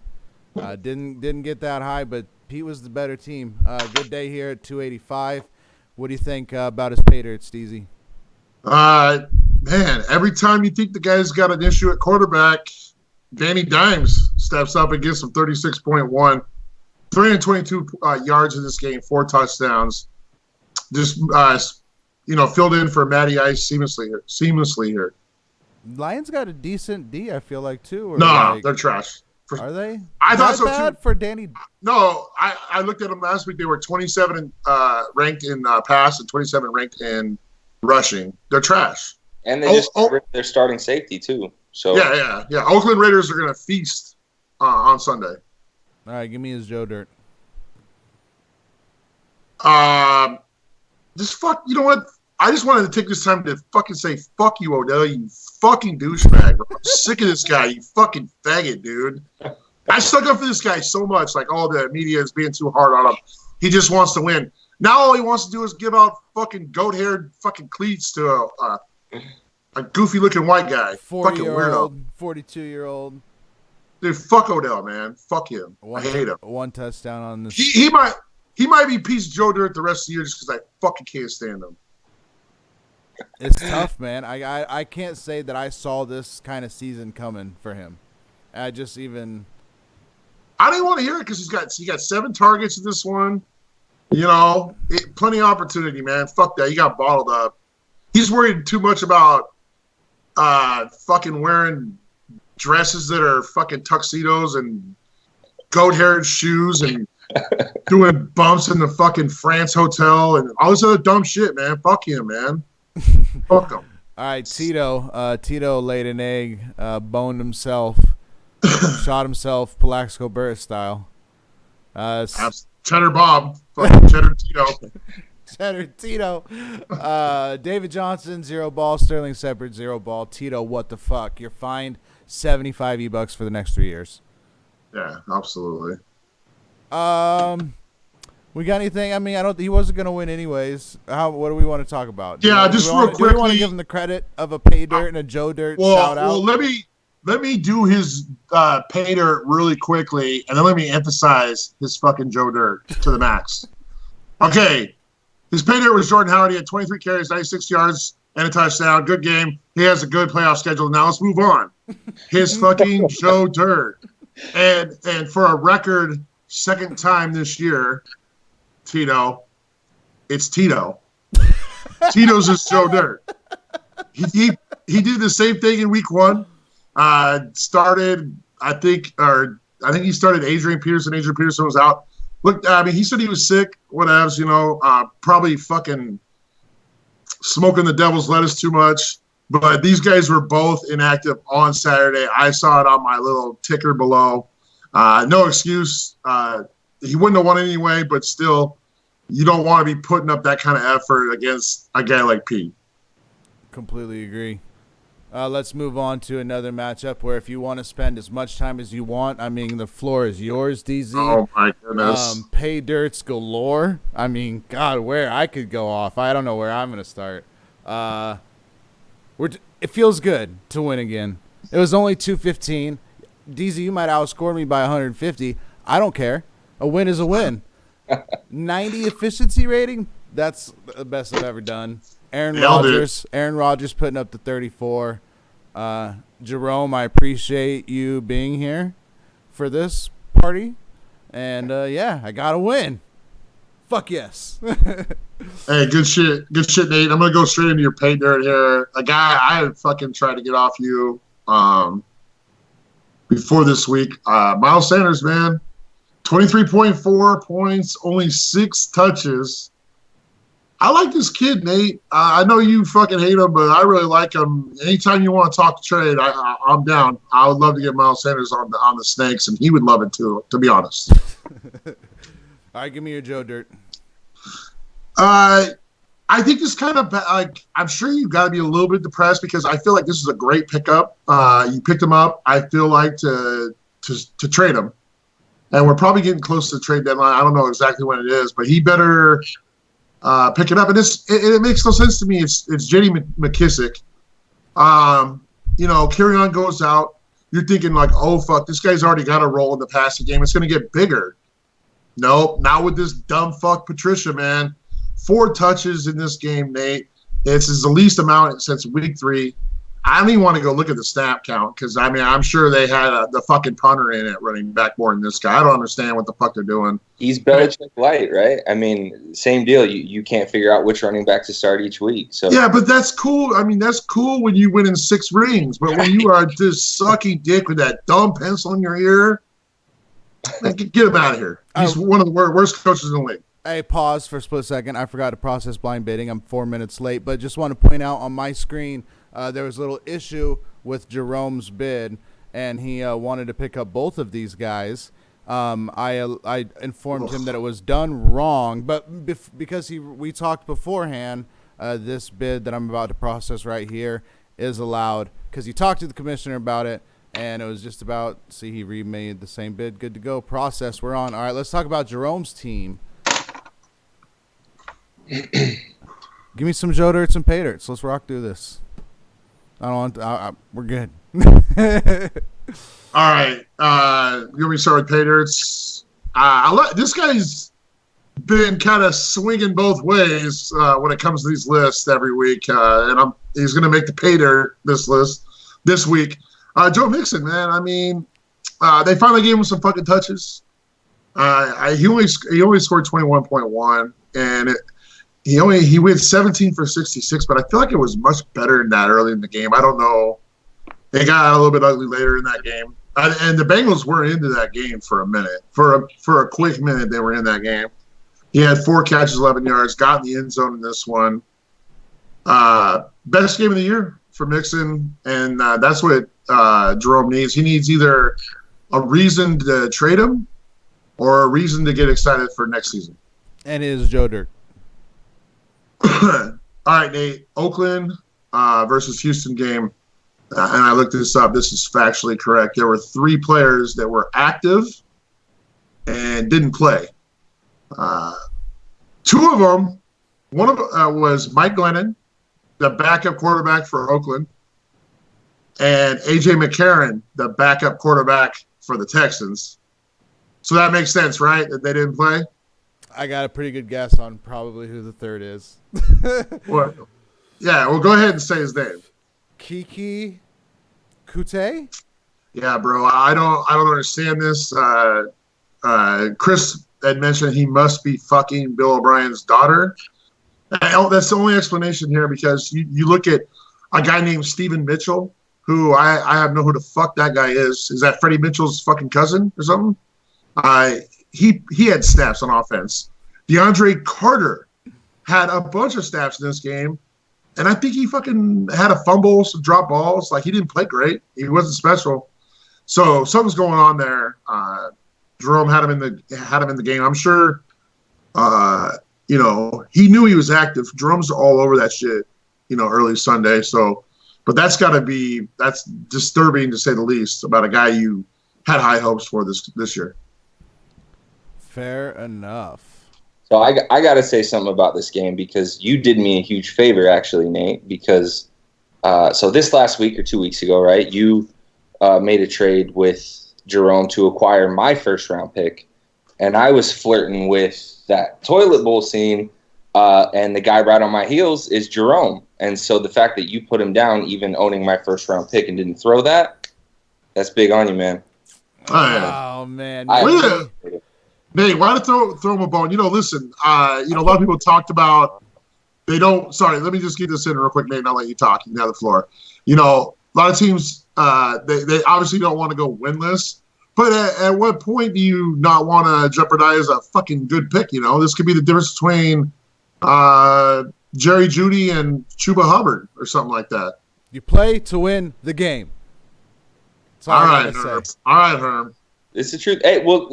Didn't get that high, but Pete was the better team. Good day here at 285. What do you think about his pay dirt, Steezy? Man, every time you think the guy's got an issue at quarterback, Danny Dimes steps up and gets him 36.1. 322 yards in this game, 4 touchdowns. Just, filled in for Matty Ice seamlessly here. Lions got a decent D, I feel like, too. Or No, they're trash. Are they? I thought Not so, bad too. for Danny. No, I looked at them last week. They were 27 ranked in pass and 27 ranked in rushing. They're trash. And they just got rid of their starting safety, too. So Yeah. Oakland Raiders are going to feast on Sunday. All right, give me his Joe Dirt. You know what? I just wanted to take this time to fucking say, fuck you, Odell, you fucking douchebag. I'm sick of this guy, you fucking faggot, dude. I stuck up for this guy so much, like all the media is being too hard on him. He just wants to win. Now all he wants to do is give out fucking goat-haired fucking cleats to a goofy-looking white guy. Fucking weirdo. 42-year-old. Dude, fuck Odell, man. Fuck him. I hate him. One touchdown on this. He might be piece of Joe Dirt the rest of the year just because I fucking can't stand him. It's tough, man. I can't say that I saw this kind of season coming for him. I didn't even want to hear it because he got 7 targets in this one. Plenty of opportunity, man. Fuck that. He got bottled up. He's worried too much about fucking wearing dresses that are fucking tuxedos and goat-haired shoes and doing bumps in the fucking France hotel and all this other dumb shit, man. Fuck him, man. Fuck him. All right, Tito. Tito laid an egg, boned himself, shot himself, Palaxco Burris style. Cheddar Bob. Fucking Cheddar Tito. Cheddar Tito. David Johnson, 0 ball. Sterling Shepard, 0 ball. Tito, what the fuck? You're fined 75 E-bucks for the next 3 years. Yeah, absolutely. We got anything? I mean, he wasn't going to win anyways. What do we want to talk about? Just real quickly. Do we want to give him the credit of a pay dirt and a Joe Dirt shout out? Well, let me do his pay dirt really quickly, and then let me emphasize his fucking Joe Dirt to the max. Okay, his pay dirt was Jordan Howard. He had 23 carries, 96 yards, and a touchdown. Good game. He has a good playoff schedule. Now let's move on. His fucking Joe Dirt, and for a record second time this year. Tito, it's Tito. Tito's his Joe Dirt. He did the same thing in week 1. Started, I think he started Adrian Peterson. Adrian Peterson was out. Look, he said he was sick. Whatevs, probably fucking smoking the devil's lettuce too much. But these guys were both inactive on Saturday. I saw it on my little ticker below. No excuse. He wouldn't have won anyway, but still, you don't want to be putting up that kind of effort against a guy like Pete. Completely agree. Let's move on to another matchup where if you want to spend as much time as you want, I mean, the floor is yours, DZ. Oh, my goodness. Pay dirts galore. I mean, God, where I could go off. I don't know where I'm going to start. It feels good to win again. It was only 215. DZ, you might outscore me by 150. I don't care. A win is a win. 90 efficiency rating. That's the best I've ever done. Aaron Rodgers putting up the 34. Jerome, I appreciate you being here for this party. And, I got to win. Fuck yes. Hey, good shit, Nate. I'm going to go straight into your pay dirt here. A guy I fucking tried to get off you before this week. Miles Sanders, man. 23.4 points, only 6 touches. I like this kid, Nate. I know you fucking hate him, but I really like him. Anytime you want to talk trade, I'm down. I would love to get Miles Sanders on the Snakes, and he would love it too, to be honest. All right, give me your Joe Dirt. I think this kind of I'm sure you've got to be a little bit depressed because I feel like this is a great pickup. You picked him up. I feel like to trade him. And we're probably getting close to the trade deadline. I don't know exactly when it is, but he better pick it up. And it makes no sense to me. It's J.D. McKissick. Kerryon goes out. You're thinking like, oh, fuck, this guy's already got a role in the passing game. It's going to get bigger. Nope, not with this dumb fuck Patricia, man. 4 touches in this game, Nate. It's the least amount since week 3. I don't even want to go look at the snap count because, I'm sure they had the fucking punter in it running back more than this guy. I don't understand what the fuck they're doing. He's Belichick light, right? Same deal. You can't figure out which running back to start each week. So yeah, but that's cool. That's cool when you win in 6 rings. But when you are just sucking dick with that dumb pencil in your ear, get him out of here. He's one of the worst coaches in the league. Hey, pause for a split second. I forgot to process blind bidding. I'm 4 minutes late, but just want to point out on my screen there was a little issue with Jerome's bid, and he wanted to pick up both of these guys. I informed him that it was done wrong, but because we talked beforehand, this bid that I'm about to process right here is allowed because he talked to the commissioner about it. And it was just about, see, he remade the same bid. Good to go. Process. We're on. All right, let's talk about Jerome's team. Give me some Joe Dirts and Pay Dirts. Let's rock through this. We're good. All right. You want me to start with Pay Dirts? This guy's been kind of swinging both ways when it comes to these lists every week. And he's going to make the Pay Dirt this list this week. Joe Mixon, man. They finally gave him some fucking touches. He only scored 21.1, and he went 17 for 66. But I feel like it was much better than that early in the game. I don't know. They got a little bit ugly later in that game, and the Bengals were into that game for a minute. For a quick minute, they were in that game. He had 4 catches, 11 yards. Got in the end zone in this one. Best game of the year for Mixon, and that's what Jerome needs. He needs either a reason to trade him or a reason to get excited for next season. And it is Joe Dirt. All right, Nate. Oakland versus Houston game. And I looked this up. This is factually correct. There were 3 players that were active and didn't play. 2 of them, one of was Mike Glennon, the backup quarterback for Oakland, and A.J. McCarron, the backup quarterback for the Texans. So that makes sense, right, that they didn't play? I got a pretty good guess on probably who the third is. What? Yeah, well, go ahead and say his name. Kiki Kute? Yeah, bro, I don't understand this. Chris had mentioned he must be fucking Bill O'Brien's daughter. That's the only explanation here because you look at a guy named Steven Mitchell, who I have no who the fuck that guy is. Is that Freddie Mitchell's fucking cousin or something? He had snaps on offense. DeAndre Carter had a bunch of snaps in this game, and I think he fucking had a fumble, some drop balls. Like, he didn't play great. He wasn't special. So something's going on there. Jerome had him in the game. I'm sure. He knew he was active. Jerome's all over that shit. Early Sunday. So, but that's disturbing to say the least about a guy you had high hopes for this year. Fair enough. So I got to say something about this game because you did me a huge favor, actually, Nate, because so this last week or 2 weeks ago, right, you made a trade with Jerome to acquire my first-round pick, and I was flirting with that toilet bowl scene, and the guy right on my heels is Jerome. And so the fact that you put him down, even owning my first-round pick and didn't throw that's big on you, man. Oh, man. Nate, why to throw him a bone? Listen, a lot of people talked about sorry, let me just get this in real quick, Nate, and I'll let you talk. You can have the floor. A lot of teams, they obviously don't want to go winless, but at what point do you not want to jeopardize a fucking good pick? This could be the difference between Jerry Jeudy and Chuba Hubbard or something like that. You play to win the game. That's all I gotta say. All right, Herm. It's the truth. Hey, well,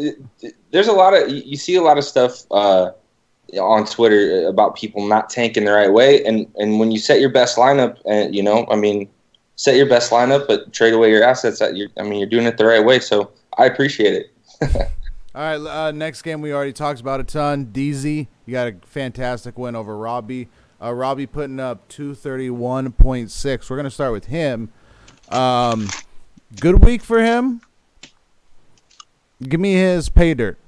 there's a lot of you see a lot of stuff on Twitter about people not tanking the right way, and when you set your best lineup, and set your best lineup, but trade away your assets. You're doing it the right way. So I appreciate it. All right, next game we already talked about a ton. DZ, you got a fantastic win over Robbie. Robbie putting up 231.6. We're going to start with him. Good week for him. Give me his pay dirt.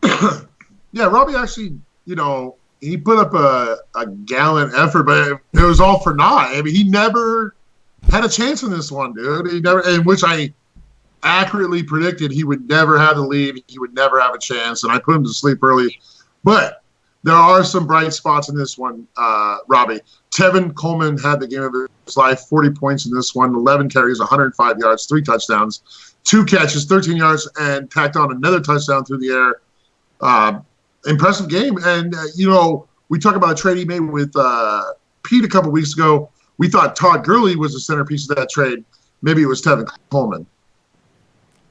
Yeah, Robbie actually, he put up a gallant effort, but it was all for naught. I mean, he never had a chance in this one, dude. He never, in which I accurately predicted he would never have the lead. He would never have a chance, and I put him to sleep early. But there are some bright spots in this one, Robbie. Tevin Coleman had the game of his life, 40 points in this one, 11 carries, 105 yards, 3 touchdowns, 2 catches, 13 yards, and tacked on another touchdown through the air. Impressive game. And, we talked about a trade he made with Pete a couple weeks ago. We thought Todd Gurley was the centerpiece of that trade. Maybe it was Tevin Coleman.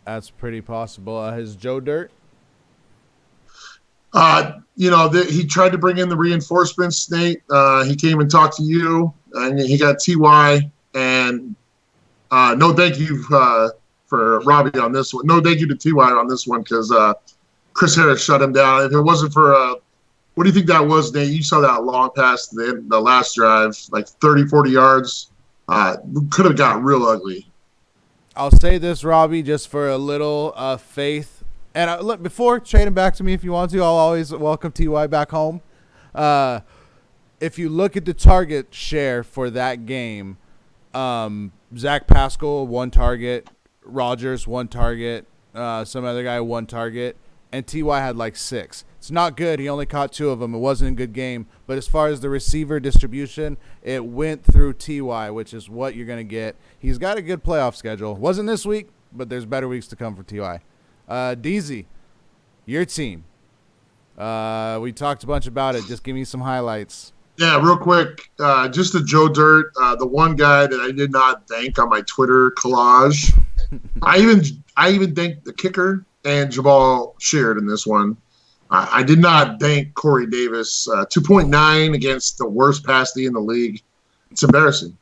That's pretty possible. His Joe Dirt? He tried to bring in the reinforcements, Nate. He came and talked to you, and he got TY. And no thank you for Robbie on this one. No thank you to TY on this one because Chris Harris shut him down. If it wasn't for what do you think that was, Nate? You saw that long pass the last drive, like 30, 40 yards. Could have got real ugly. I'll say this, Robbie, just for a little faith. And look, before, trade him back to me if you want to. I'll always welcome TY back home. If you look at the target share for that game, Zach Pascal, 1 target. Rogers, 1 target. Some other guy, 1 target. And TY had like 6. It's not good. He only caught 2 of them. It wasn't a good game. But as far as the receiver distribution, it went through TY, which is what you're going to get. He's got a good playoff schedule. Wasn't this week, but there's better weeks to come for TY. DZ, your team. We talked a bunch about it. Just give me some highlights. Yeah, real quick. Just the Joe Dirt, the one guy that I did not thank on my Twitter collage. I even thanked the kicker and Jabal Sheard in this one. I did not thank Corey Davis. 2.9 against the worst pass D in the league. It's embarrassing.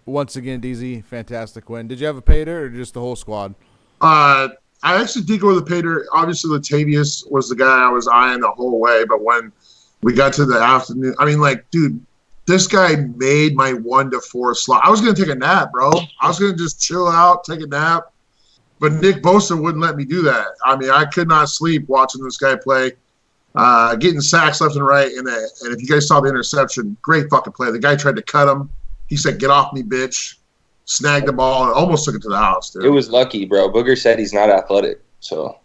Once again, DZ, fantastic win. Did you have a pay dirt or just the whole squad? I actually did go with the pay dirt. Obviously, Latavius was the guy I was eyeing the whole way, but when we got to the afternoon, dude, this guy made my 1 to 4 slot. I was going to take a nap, bro. I was going to just chill out, take a nap. But Nick Bosa wouldn't let me do that. I could not sleep watching this guy play, getting sacks left and right. And if you guys saw the interception, great fucking play. The guy tried to cut him. He said, "Get off me, bitch." Snagged the ball and almost took it to the house, dude. It was lucky, bro. Booger said he's not athletic, so.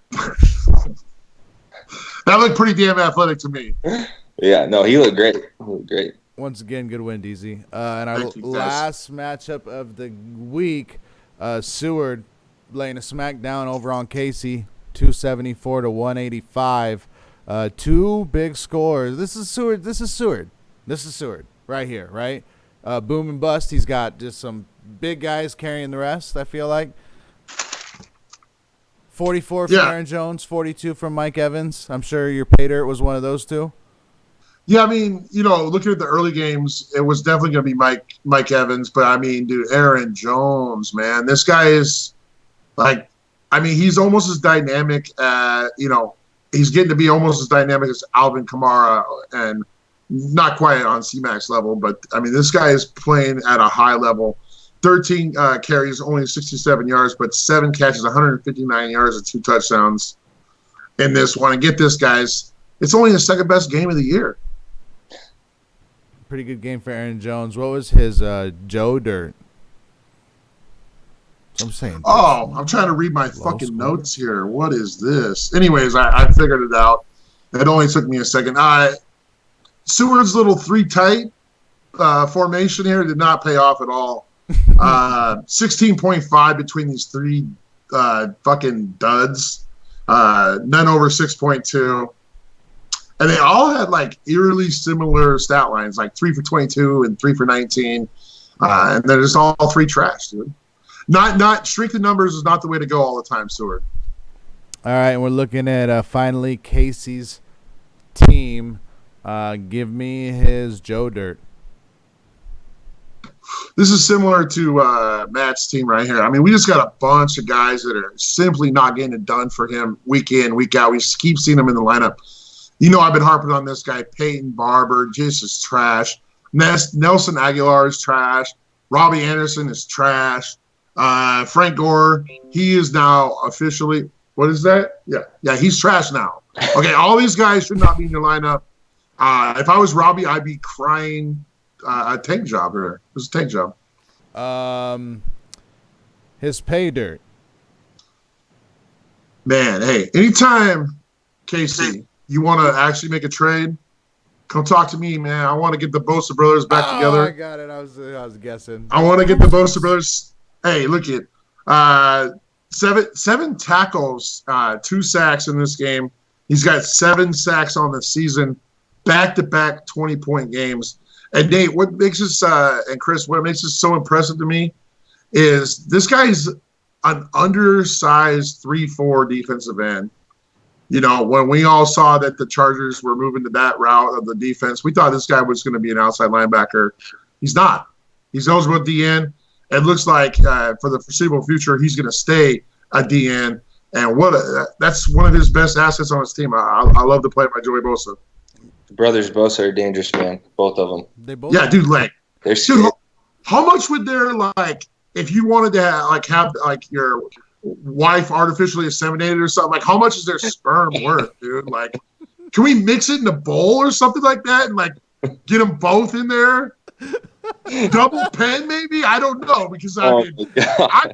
That looked pretty damn athletic to me. Yeah, no, he looked great. Once again, good win, DZ. And our Thank you, last matchup of the week, Seward laying a smack down over on Casey, 274 to 185. 2 big scores. This is Seward right here, right? Boom and bust. He's got just some big guys carrying the rest, I feel like. 44 from Aaron Jones, 42 from Mike Evans. I'm sure your pay dirt was one of those 2. Yeah, looking at the early games, it was definitely going to be Mike Evans. But, dude, Aaron Jones, man. This guy is, he's almost as dynamic, he's getting to be almost as dynamic as Alvin Kamara and not quite on C-Max level. But, this guy is playing at a high level. 13 carries, only 67 yards, but 7 catches, 159 yards and 2 touchdowns in this one. And get this, guys, it's only the second best game of the year. Pretty good game for Aaron Jones. What was his Joe Dirt? I'm saying. Oh, I'm trying to read my fucking notes here. What is this? Anyways, I figured it out. It only took me a second. Seward's little 3 tight formation here did not pay off at all. 16.5 between these 3 fucking duds. None over 6.2. And they all had eerily similar stat lines, 3 for 22 and 3 for 19. And they're just all 3 trash, dude. Not strength in numbers is not the way to go all the time, Seward. All right, and we're looking at finally Casey's team. Give me his Joe Dirt. This is similar to Matt's team right here. I mean, we just got a bunch of guys that are simply not getting it done for him week in, week out. We just keep seeing him in the lineup. You know, I've been harping on this guy, Peyton Barber, just is trash. Nelson Aguilar is trash. Robbie Anderson is trash. Frank Gore, he is now officially – what is that? Yeah, he's trash now. Okay, all these guys should not be in your lineup. If I was Robbie, I'd be crying a tank job here. It was a tank job. His pay dirt. Man, hey, anytime, Casey, you want to actually make a trade, come talk to me, man. I want to get the Bosa brothers back together. I got it. I was guessing. I want to get the Bosa brothers. Hey, look at seven tackles, 2 sacks in this game. He's got 7 sacks on the season, back-to-back 20-point games. And Nate, what makes this and Chris, what makes this so impressive to me is this guy's an undersized 3-4 defensive end. You know, when we all saw that the Chargers were moving to that route of the defense, we thought this guy was going to be an outside linebacker. He's not. He's eligible at the end. It looks like for the foreseeable future, he's going to stay a DN. And that's one of his best assets on his team. I love the play by Joey Bosa. The brothers Bosa are dangerous, man. Both of them. They both. Yeah, dude. Like, They're dude, how much would there if you wanted to have your wife artificially inseminated or something? Like, how much is their sperm worth, dude? Like, can we mix it in a bowl or something like that and get them both in there? Double pen, maybe? I don't know, because I'm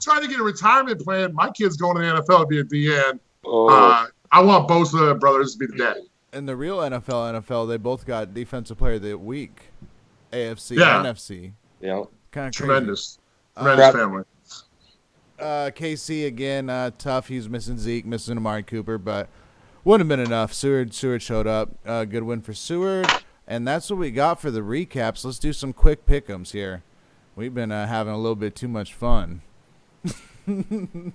trying to get a retirement plan. My kid's going to the NFL to be at the end. I want both of the brothers to be the daddy. In the real NFL, they both got Defensive Player of the Week, AFC, NFC. Yeah, kind of tremendous family. KC again, tough. He's missing Zeke, missing Amari Cooper, but wouldn't have been enough. Seward showed up. Good win for Seward. And that's what we got for the recaps. Let's do some quick pick'ems here. We've been having a little bit too much fun. Move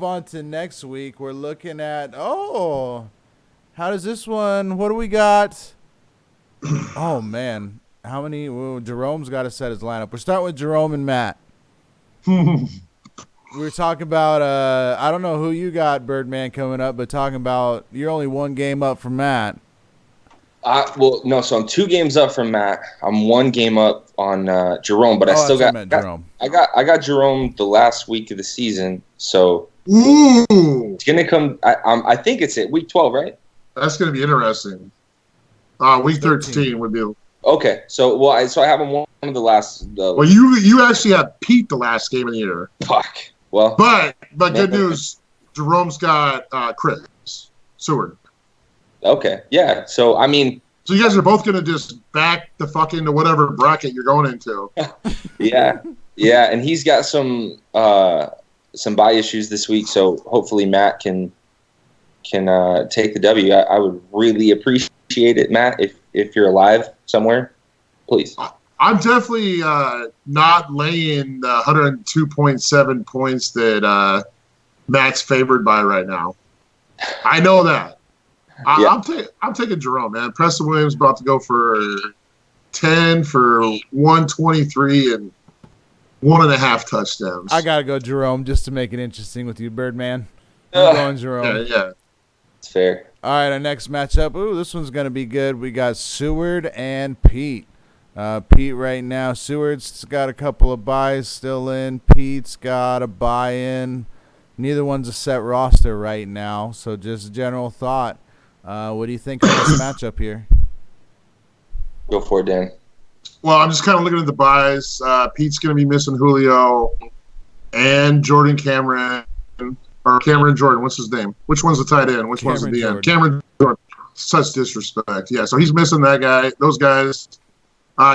on to next week. We're looking at, how does this one, what do we got? Oh, man. How many? Jerome's got to set his lineup. We're starting with Jerome and Matt. We were talking about, I don't know who you got, Birdman, coming up, but talking about you're only 1 game up from Matt. No, so I'm 2 games up from Matt. I'm 1 game up on Jerome, but I still got Jerome. I got Jerome the last week of the season, so it's gonna come. I think it's at week 12, right? That's gonna be interesting. Week 13 would be okay. So I have him one of the last. Well, you actually had Pete the last game of the year. Fuck. Well, but good news, Jerome's got Chris Seward. Okay, yeah. So, I mean... So you guys are both going to just back the fuck into whatever bracket you're going into. Yeah, and he's got some bye issues this week, so hopefully Matt can take the W. I would really appreciate it, Matt, if you're alive somewhere, please. I'm definitely not laying the 102.7 points that Matt's favored by right now. I know that. I'm taking Jerome, man. Preston Williams about to go for 10 for 123 and 1.5 touchdowns. I gotta go Jerome just to make it interesting with you, Birdman. I'm going Jerome. Yeah. It's fair. All right, our next matchup. Ooh, this one's gonna be good. We got Seward and Pete. Pete right now. Seward's got a couple of buys still in. Pete's got a buy in. Neither one's a set roster right now, so just a general thought. What do you think of this matchup here? Go for it, Dan. Well, I'm just kind of looking at the buys. Pete's going to be missing Julio and Jordan Cameron. Or Cameron Jordan. What's his name? Which one's the tight end? Which one's the DN? Cameron Jordan. Such disrespect. Yeah, so he's missing that guy. Those guys.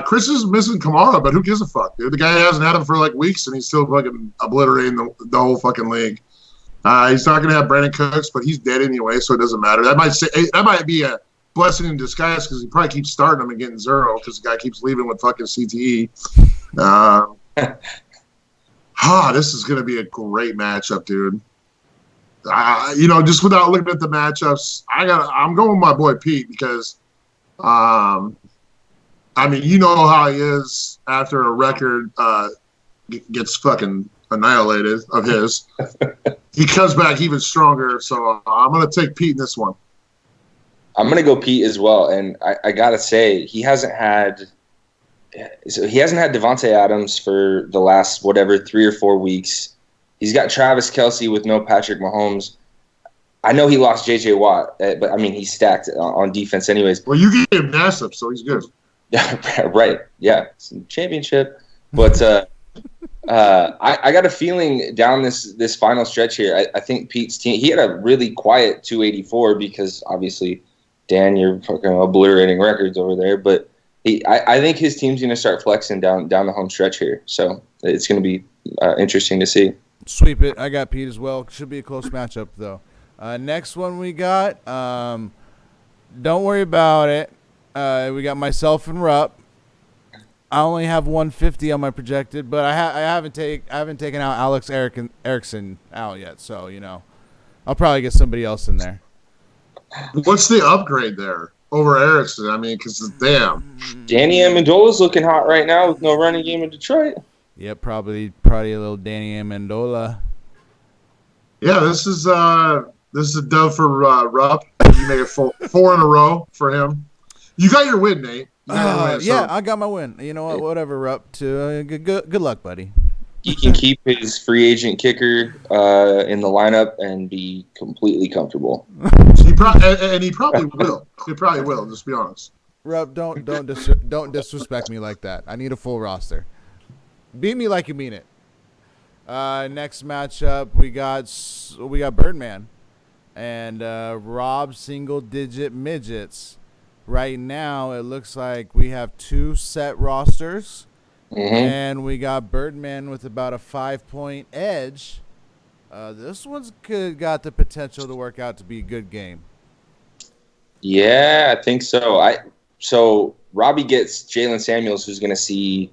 Chris is missing Kamara, but who gives a fuck, dude? The guy hasn't had him for weeks, and he's still fucking obliterating the whole fucking league. He's not going to have Brandon Cooks, but he's dead anyway, so it doesn't matter. That might be a blessing in disguise because he probably keeps starting him and getting 0 because the guy keeps leaving with fucking CTE. This is going to be a great matchup, dude. Just without looking at the matchups, I'm going with my boy Pete because, I mean, you know how he is after a record gets fucking annihilated of his. He comes back even stronger. So I'm going to take Pete in this one. I'm going to go Pete as well. And I got to say, he hasn't had Devontae Adams for the last, 3 or 4 weeks. He's got Travis Kelce with no Patrick Mahomes. I know he lost J.J. Watt, but, I mean, he's stacked on defense anyways. Well, you gave him massive, so he's good. Right. Yeah. Championship. But I got a feeling down this final stretch here, I think Pete's team, he had a really quiet 284 because obviously, Dan, you're fucking obliterating records over there. But I think his team's going to start flexing down the home stretch here. So it's going to be interesting to see. Sweep it. I got Pete as well. Should be a close matchup, though. Next one we got, don't worry about it. We got myself and Rupp. I only have 150 on my projected, but I haven't taken out Alex Erickson out yet, so I'll probably get somebody else in there. What's the upgrade there over Erickson? I mean, because damn, Danny Amendola's looking hot right now with no running game in Detroit. Yep, probably a little Danny Amendola. Yeah, this is a dub for Rupp. You made it 4 in a row for him. You got your win, Nate. I got my win. You know what? Whatever we're up to. Good luck, buddy. He can keep his free agent kicker in the lineup and be completely comfortable. He probably will. He probably will. Just be honest. Rupp, don't disrespect me like that. I need a full roster. Beat me like you mean it. Next matchup, we got Birdman and Rob single digit midgets. Right now, it looks like we have 2 set rosters, and we got Birdman with about a 5-point edge. This one's got the potential to work out to be a good game. Yeah, I think so. So Robbie gets Jalen Samuels, who's going to see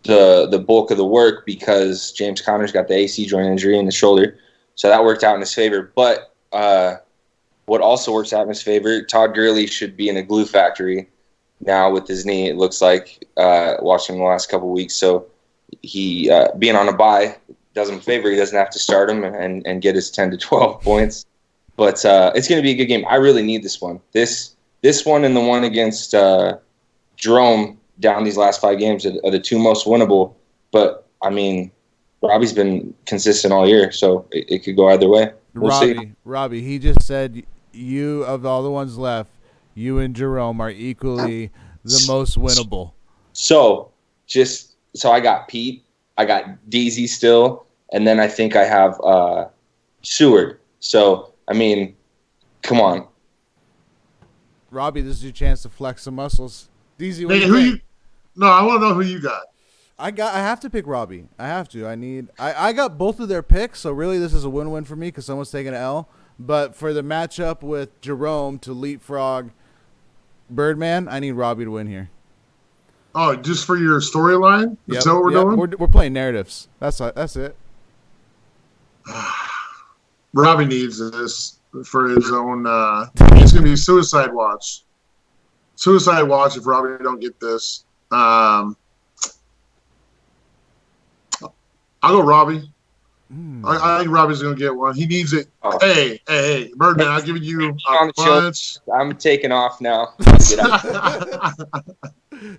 the bulk of the work because James Conner's got the AC joint injury in the shoulder, so that worked out in his favor. But what also works out in his favor, Todd Gurley should be in a glue factory now with his knee, it looks like, watching the last couple of weeks. So he, being on a bye, does him a favor. He doesn't have to start him and get his 10 to 12 points. But it's going to be a good game. I really need this one. This one and the one against Jerome down these last 5 games are the 2 most winnable. But, I mean, Robbie's been consistent all year, so it could go either way. We'll see. Robbie, he just said you, of all the ones left, you and Jerome are equally the most winnable. So I got Pete, I got DZ still, and then I think I have Seward. So, I mean, come on. Robbie, this is your chance to flex some muscles. DZ, what No, I want to know who you got. I have to pick Robbie. I have to. I got both of their picks, so really this is a win-win for me because someone's taking an L. But for the matchup with Jerome to leapfrog Birdman, I need Robbie to win here. Oh, just for your storyline? Is that what we're doing? We're playing narratives. That's it. Robbie needs this for his own. It's going to be suicide watch. Suicide watch if Robbie don't get this. I'll go Robbie. I think Robbie's going to get one. He needs it. Oh. Hey, Birdman, I've given you a bunch. I'm taking off now.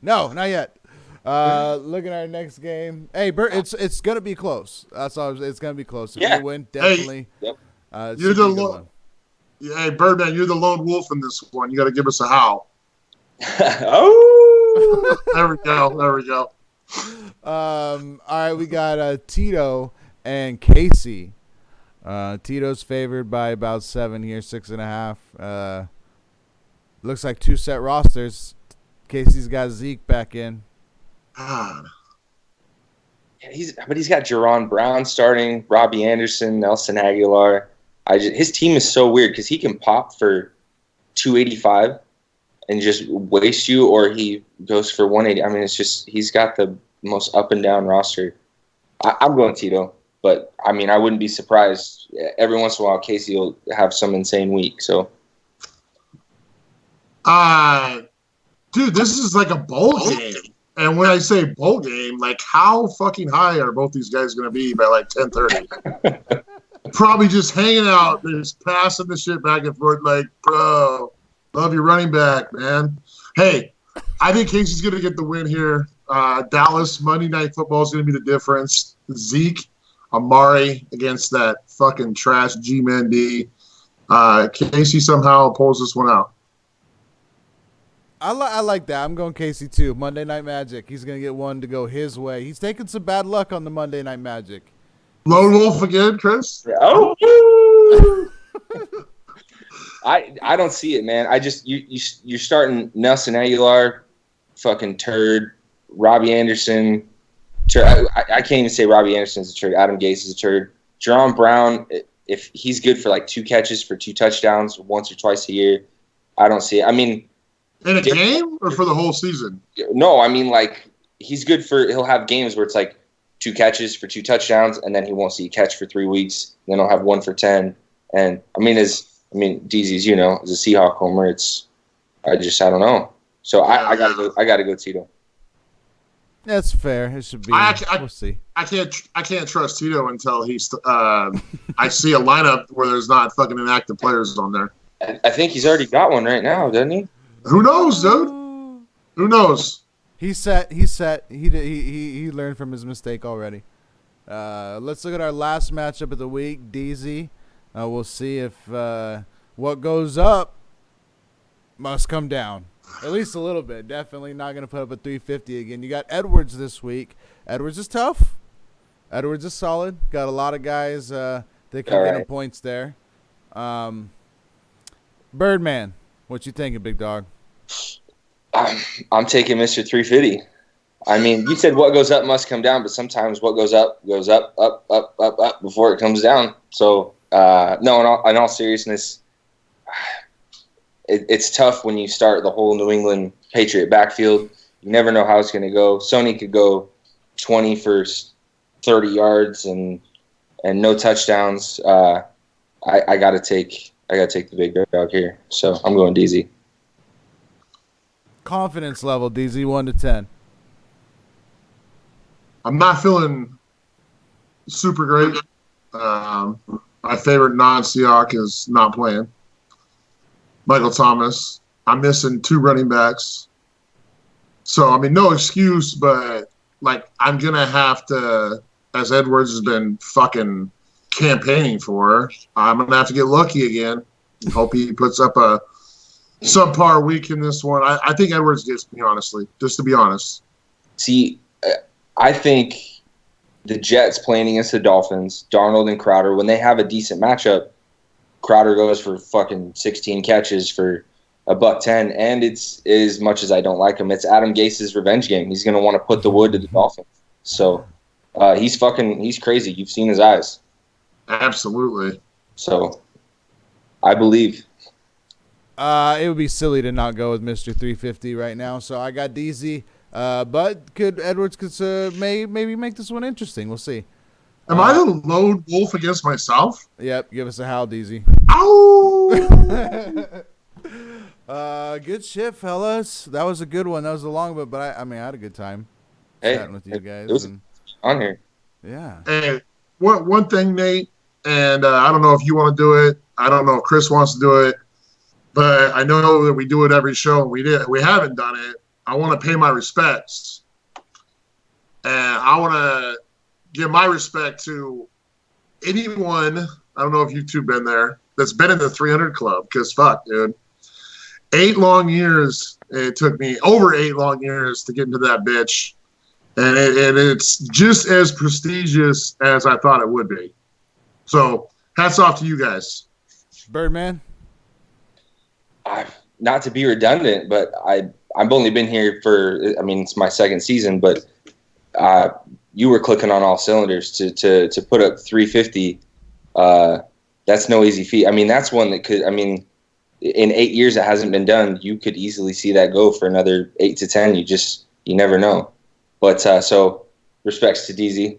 No, not yet. Looking at our next game. Hey, Bert, it's going to be close. That's all. It's going to be close. If you win, definitely. Hey, you're the Hey, Birdman, you're the lone wolf in this one. You got to give us a howl. Oh. There we go. All right, we got Tito and Casey. Tito's favored by about 7 here, 6.5. Looks like 2 set rosters. Casey's got Zeke back in. God. Yeah, he's got Jerron Brown starting, Robbie Anderson, Nelson Aguilar. His team is so weird because he can pop for 285 and just waste you, or he goes for 180. I mean, it's just he's got the most up and down roster. I'm going Tito, but I mean, I wouldn't be surprised. Every once in a while, Casey will have some insane week. So, Dude, this is like a bowl game. And when I say bowl game, like how fucking high are both these guys going to be by like 10:30? Probably just hanging out, just passing the shit back and forth. Like, bro, love your running back, man. Hey, I think Casey's going to get the win here. Dallas Monday Night Football is going to be the difference. Zeke, Amari against that fucking trash G-Man D. Casey somehow pulls this one out. I like that. I'm going Casey too. Monday Night Magic. He's going to get one to go his way. He's taking some bad luck on the Monday Night Magic. Lone Wolf again, Chris? Oh. I don't see it, man. I just you're starting Nelson Aguilar, fucking turd. Robbie Anderson. I can't even say Robbie Anderson's a turd. Adam Gase is a turd. Jerron Brown, if he's good for like 2 catches for 2 touchdowns once or twice a year, I don't see it. I mean, in a game or for the whole season? No, I mean like he's good for. He'll have games where it's like 2 catches for 2 touchdowns, and then he won't see a catch for 3 weeks. Then he'll have 1 for 10. And I mean, DZ's, you know, as a Seahawk homer, I don't know. So I gotta go Tito. That's fair. It should be. We'll see. I can't trust Tito until he's. I see a lineup where there's not fucking inactive players on there. I think he's already got one right now, doesn't he? Who knows, dude? Who knows? He's set. He learned from his mistake already. Let's look at our last matchup of the week, DZ. We'll see if what goes up must come down. At least a little bit. Definitely not going to put up a 350 again. You got Edwards this week. Edwards is tough. Edwards is solid. Got a lot of guys that can get him points there. Birdman, what you thinking, big dog? I'm taking Mr. 350. I mean, you said what goes up must come down, but sometimes what goes up before it comes down. So, no, in all seriousness, it's tough when you start the whole New England Patriot backfield. You never know how it's going to go. Sony could go 20 for 30 yards and no touchdowns. I got to take the big dog here. So I'm going DZ. Confidence level, DZ, 1 to 10. I'm not feeling super great. My favorite non-Seahawk is not playing. Michael Thomas. I'm missing 2 running backs. So, I mean, no excuse, but, like, I'm going to have to, as Edwards has been fucking campaigning for, I'm going to have to get lucky again. Hope he puts up a subpar week in this one. I think Edwards gets me, honestly, just to be honest. See, I think the Jets playing against the Dolphins, Darnold and Crowder, when they have a decent matchup, Crowder goes for fucking 16 catches for $110, and it's as much as I don't like him, it's Adam Gase's revenge game. He's going to want to put the wood to the Dolphins. So he's crazy. You've seen his eyes. Absolutely. So I believe. It would be silly to not go with Mr. 350 right now. So I got DZ. But Edwards could maybe make this one interesting. We'll see. Am I the lone wolf against myself? Yep. Give us a howl, DZ. Ow! Good shit, fellas. That was a good one. That was a long one, but I had a good time chatting with you guys. It was on here. Yeah. And one thing, Nate, and I don't know if you want to do it. I don't know if Chris wants to do it, but I know that we do it every show. We haven't done it. I want to pay my respects, and I want to give my respect to anyone. I don't know if you two been there that's been in the 300 Club, because fuck, dude, 8 long years. It took me over 8 long years to get into that bitch, and it's just as prestigious as I thought it would be. So hats off to you guys. Birdman. Not to be redundant, but I've only been here for, I mean, it's my 2nd season, but you were clicking on all cylinders to put up 350. That's no easy feat. I mean, that's one that could, I mean, in 8 years it hasn't been done. You could easily see that go for another 8 to 10. You never know. But so respects to DZ.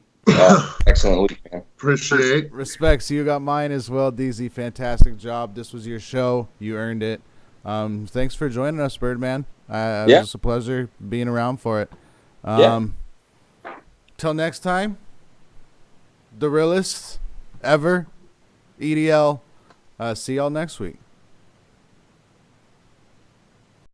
Excellent week, man. Respects. You got mine as well, DZ. Fantastic job. This was your show. You earned it. Thanks for joining us, Birdman. It Yeah. was a pleasure being around for it. Yeah. Till next time, the realest ever, EDL. See y'all next week.